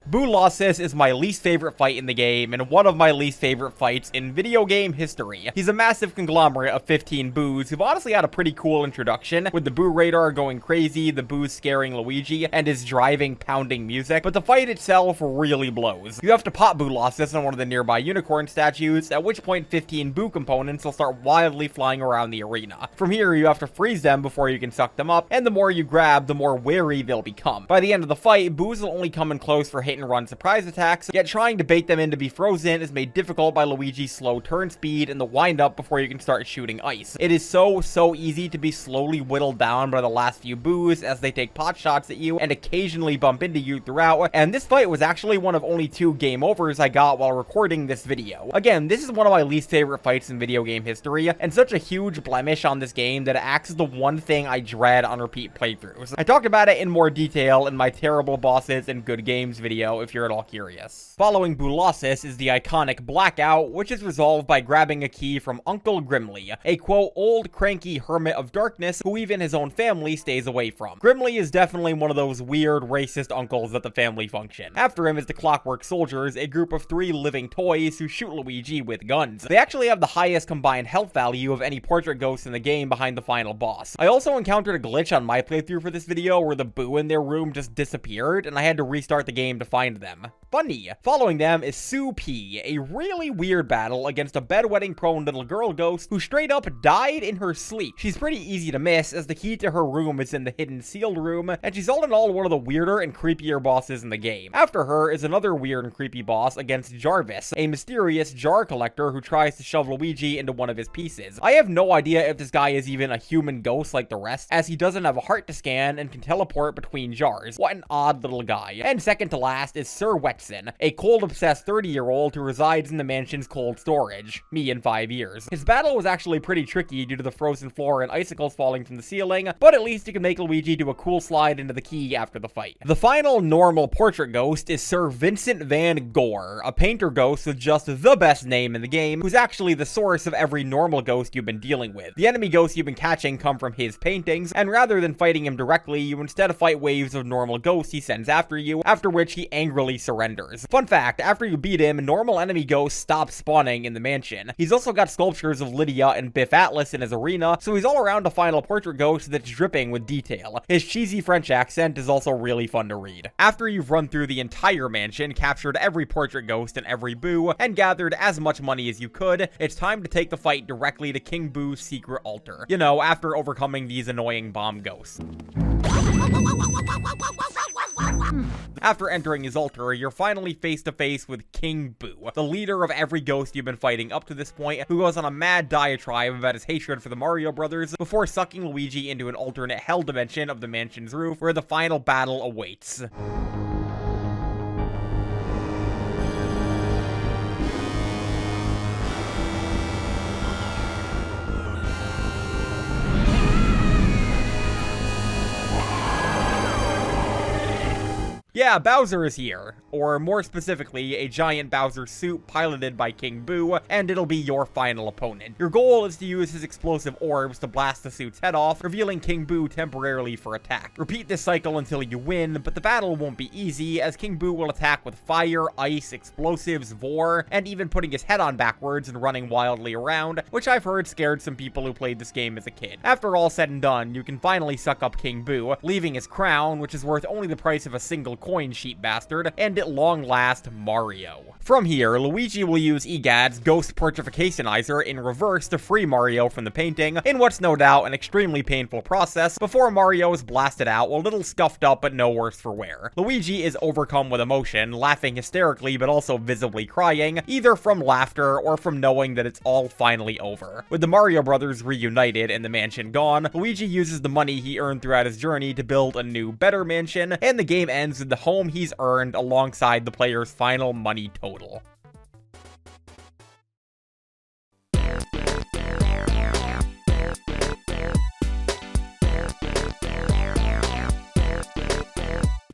Boo Lossis is my least favorite fight in the game, and one of my least favorite fights in video game history. He's a massive conglomerate of 15 Boos who've honestly had a pretty cool introduction, with the Boo radar going crazy, the Boos scaring Luigi, and his driving, pounding music, but the fight itself really blows. You have to pop Boo Lossis on one of the nearby unicorn statues, at which point 15 Boo components will start wildly flying around the arena. From here, you have to freeze them before you can suck them up, and the more you grab, the more wary they'll become. By the end of the fight, Boos will only come in close for hit and run surprise attacks, yet trying to bait them in to be frozen is made difficult by Luigi's slow turn speed and the wind up before you can start shooting ice. It is so easy to be slowly whittled down by the last few Boos as they take pot shots at you and occasionally bump into you throughout, and this fight was actually one of only 2 game overs I got while recording this video. Again, this is one of my least favorite fights in video game history, and such a huge blemish on this game that it acts as the one thing I dread on repeat playthroughs. I talked about it in more detail in my terrible bosses and good games video, video if you're at all curious. Following Boolossus is the iconic Blackout, which is resolved by grabbing a key from Uncle Grimly, a quote, old cranky hermit of darkness who even his own family stays away from. Grimly is definitely one of those weird, racist uncles at the family function. After him is the Clockwork Soldiers, a group of 3 living toys who shoot Luigi with guns. They actually have the highest combined health value of any portrait ghost in the game behind the final boss. I also encountered a glitch on my playthrough for this video where the Boo in their room just disappeared, and I had to restart the game to find them. Funny. Following them is Sue P, a really weird battle against a bedwetting prone little girl ghost who straight up died in her sleep. She's pretty easy to miss as the key to her room is in the hidden sealed room, and she's all in all one of the weirder and creepier bosses in the game. After her is another weird and creepy boss against Jarvis, a mysterious jar collector who tries to shove Luigi into one of his pieces. I have no idea if this guy is even a human ghost like the rest, as he doesn't have a heart to scan and can teleport between jars. What an odd little guy. And second to last is Sir Wetson, a cold-obsessed 30-year-old who resides in the mansion's cold storage. Me in 5 years. His battle was actually pretty tricky due to the frozen floor and icicles falling from the ceiling, but at least you can make Luigi do a cool slide into the key after the fight. The final normal portrait ghost is Sir Vincent Van Gogh, a painter ghost with just the best name in the game, who's actually the source of every normal ghost you've been dealing with. The enemy ghosts you've been catching come from his paintings, and rather than fighting him directly, you instead fight waves of normal ghosts he sends after you, after which he angrily surrenders. Fun fact, after you beat him, normal enemy ghosts stop spawning in the mansion. He's also got sculptures of Lydia and Biff Atlas in his arena, so he's all around a final portrait ghost that's dripping with detail. His cheesy French accent is also really fun to read. After you've run through the entire mansion, captured every portrait ghost and every Boo, and gathered as much money as you could, it's time to take the fight directly to King Boo's secret altar. You know, after overcoming these annoying bomb ghosts. After entering his altar, you're finally face to face with King Boo, the leader of every ghost you've been fighting up to this point, who goes on a mad diatribe about his hatred for the Mario Brothers before sucking Luigi into an alternate hell dimension of the mansion's roof where the final battle awaits. Yeah, Bowser is here, or more specifically, a giant Bowser suit piloted by King Boo, and it'll be your final opponent. Your goal is to use his explosive orbs to blast the suit's head off, revealing King Boo temporarily for attack. Repeat this cycle until you win, but the battle won't be easy, as King Boo will attack with fire, ice, explosives, vor, and even putting his head on backwards and running wildly around, which I've heard scared some people who played this game as a kid. After all said and done, you can finally suck up King Boo, leaving his crown, which is worth only the price of a single coin, sheep bastard, and at long last, Mario. From here, Luigi will use EGAD's Ghost Portrificationizer in reverse to free Mario from the painting, in what's no doubt an extremely painful process, before Mario is blasted out, a little scuffed up but no worse for wear. Luigi is overcome with emotion, laughing hysterically but also visibly crying, either from laughter or from knowing that it's all finally over. With the Mario Brothers reunited and the mansion gone, Luigi uses the money he earned throughout his journey to build a new, better mansion, and the game ends with the home he's earned alongside the player's final money total.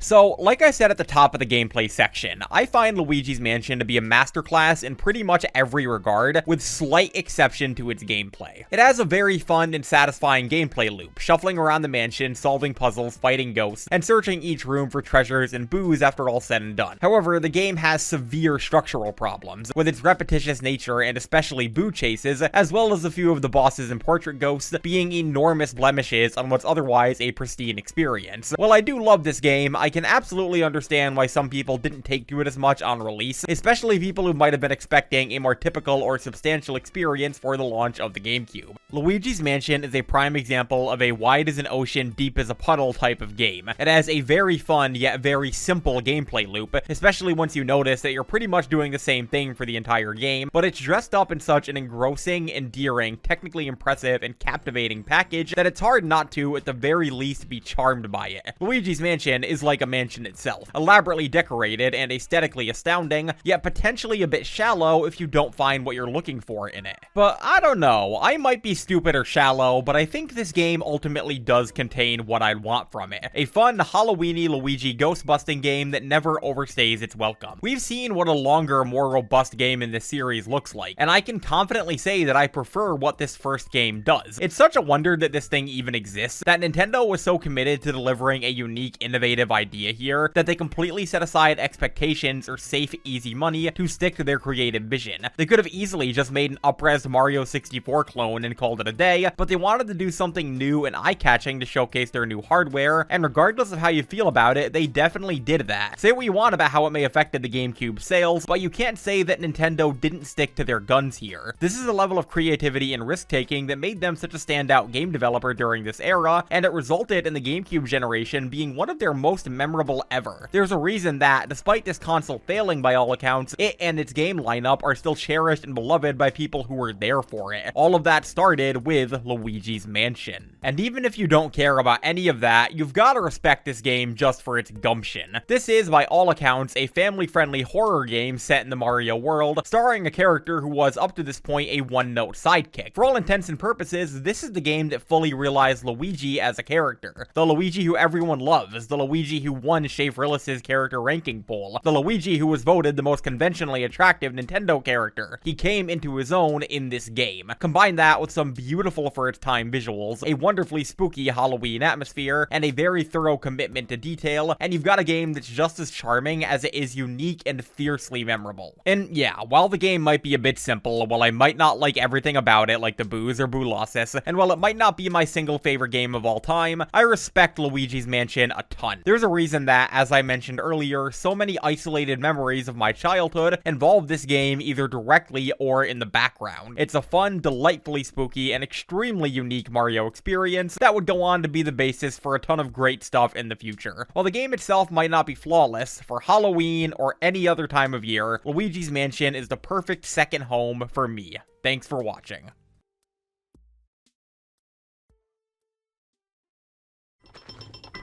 So, like I said at the top of the gameplay section, I find Luigi's Mansion to be a masterclass in pretty much every regard, with slight exception to its gameplay. It has a very fun and satisfying gameplay loop, shuffling around the mansion, solving puzzles, fighting ghosts, and searching each room for treasures and boos after all said and done. However, the game has severe structural problems, with its repetitious nature and especially boo chases, as well as a few of the bosses and portrait ghosts being enormous blemishes on what's otherwise a pristine experience. While I do love this game, I can absolutely understand why some people didn't take to it as much on release, especially people who might have been expecting a more typical or substantial experience for the launch of the GameCube. Luigi's Mansion is a prime example of a wide as an ocean, deep as a puddle type of game. It has a very fun yet very simple gameplay loop, especially once you notice that you're pretty much doing the same thing for the entire game, but it's dressed up in such an engrossing, endearing, technically impressive, and captivating package that it's hard not to, at the very least, be charmed by it. Luigi's Mansion is like a mansion itself. Elaborately decorated and aesthetically astounding, yet potentially a bit shallow if you don't find what you're looking for in it. But I don't know, I might be stupid or shallow, but I think this game ultimately does contain what I'd want from it. A fun, Halloweeny Luigi ghost-busting game that never overstays its welcome. We've seen what a longer, more robust game in this series looks like, and I can confidently say that I prefer what this first game does. It's such a wonder that this thing even exists, that Nintendo was so committed to delivering a unique, innovative idea here, that they completely set aside expectations or safe, easy money to stick to their creative vision. They could have easily just made an up-res Mario 64 clone and called it a day, but they wanted to do something new and eye-catching to showcase their new hardware, and regardless of how you feel about it, they definitely did that. Say what you want about how it may have affected the GameCube sales, but you can't say that Nintendo didn't stick to their guns here. This is a level of creativity and risk-taking that made them such a standout game developer during this era, and it resulted in the GameCube generation being one of their most memorable ever. There's a reason that, despite this console failing by all accounts, it and its game lineup are still cherished and beloved by people who were there for it. All of that started with Luigi's Mansion. And even if you don't care about any of that, you've gotta respect this game just for its gumption. This is, by all accounts, a family-friendly horror game set in the Mario world, starring a character who was, up to this point, a one-note sidekick. For all intents and purposes, this is the game that fully realized Luigi as a character. The Luigi who everyone loves, the Luigi who won Shea Frillis' character ranking poll, the Luigi who was voted the most conventionally attractive Nintendo character. He came into his own in this game. Combine that with some beautiful for its time visuals, a wonderfully spooky Halloween atmosphere, and a very thorough commitment to detail, and you've got a game that's just as charming as it is unique and fiercely memorable. And yeah, while the game might be a bit simple, while I might not like everything about it like the boos or boolossus, and while it might not be my single favorite game of all time, I respect Luigi's Mansion a ton. There's a reason that, as I mentioned earlier, so many isolated memories of my childhood involve this game either directly or in the background. It's a fun, delightfully spooky, and extremely unique Mario experience that would go on to be the basis for a ton of great stuff in the future. While the game itself might not be flawless, for Halloween or any other time of year, Luigi's Mansion is the perfect second home for me. Thanks for watching.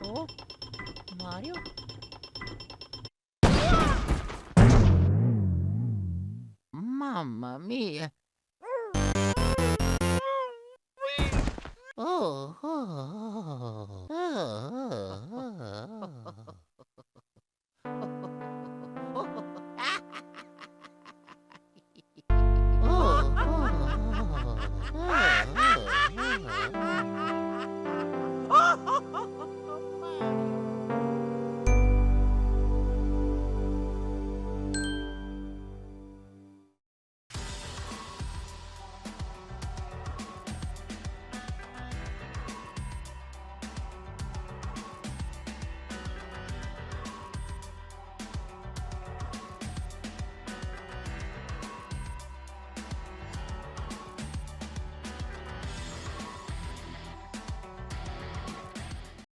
Oh, Mario? Mamma mia. Oh, oh, oh, oh.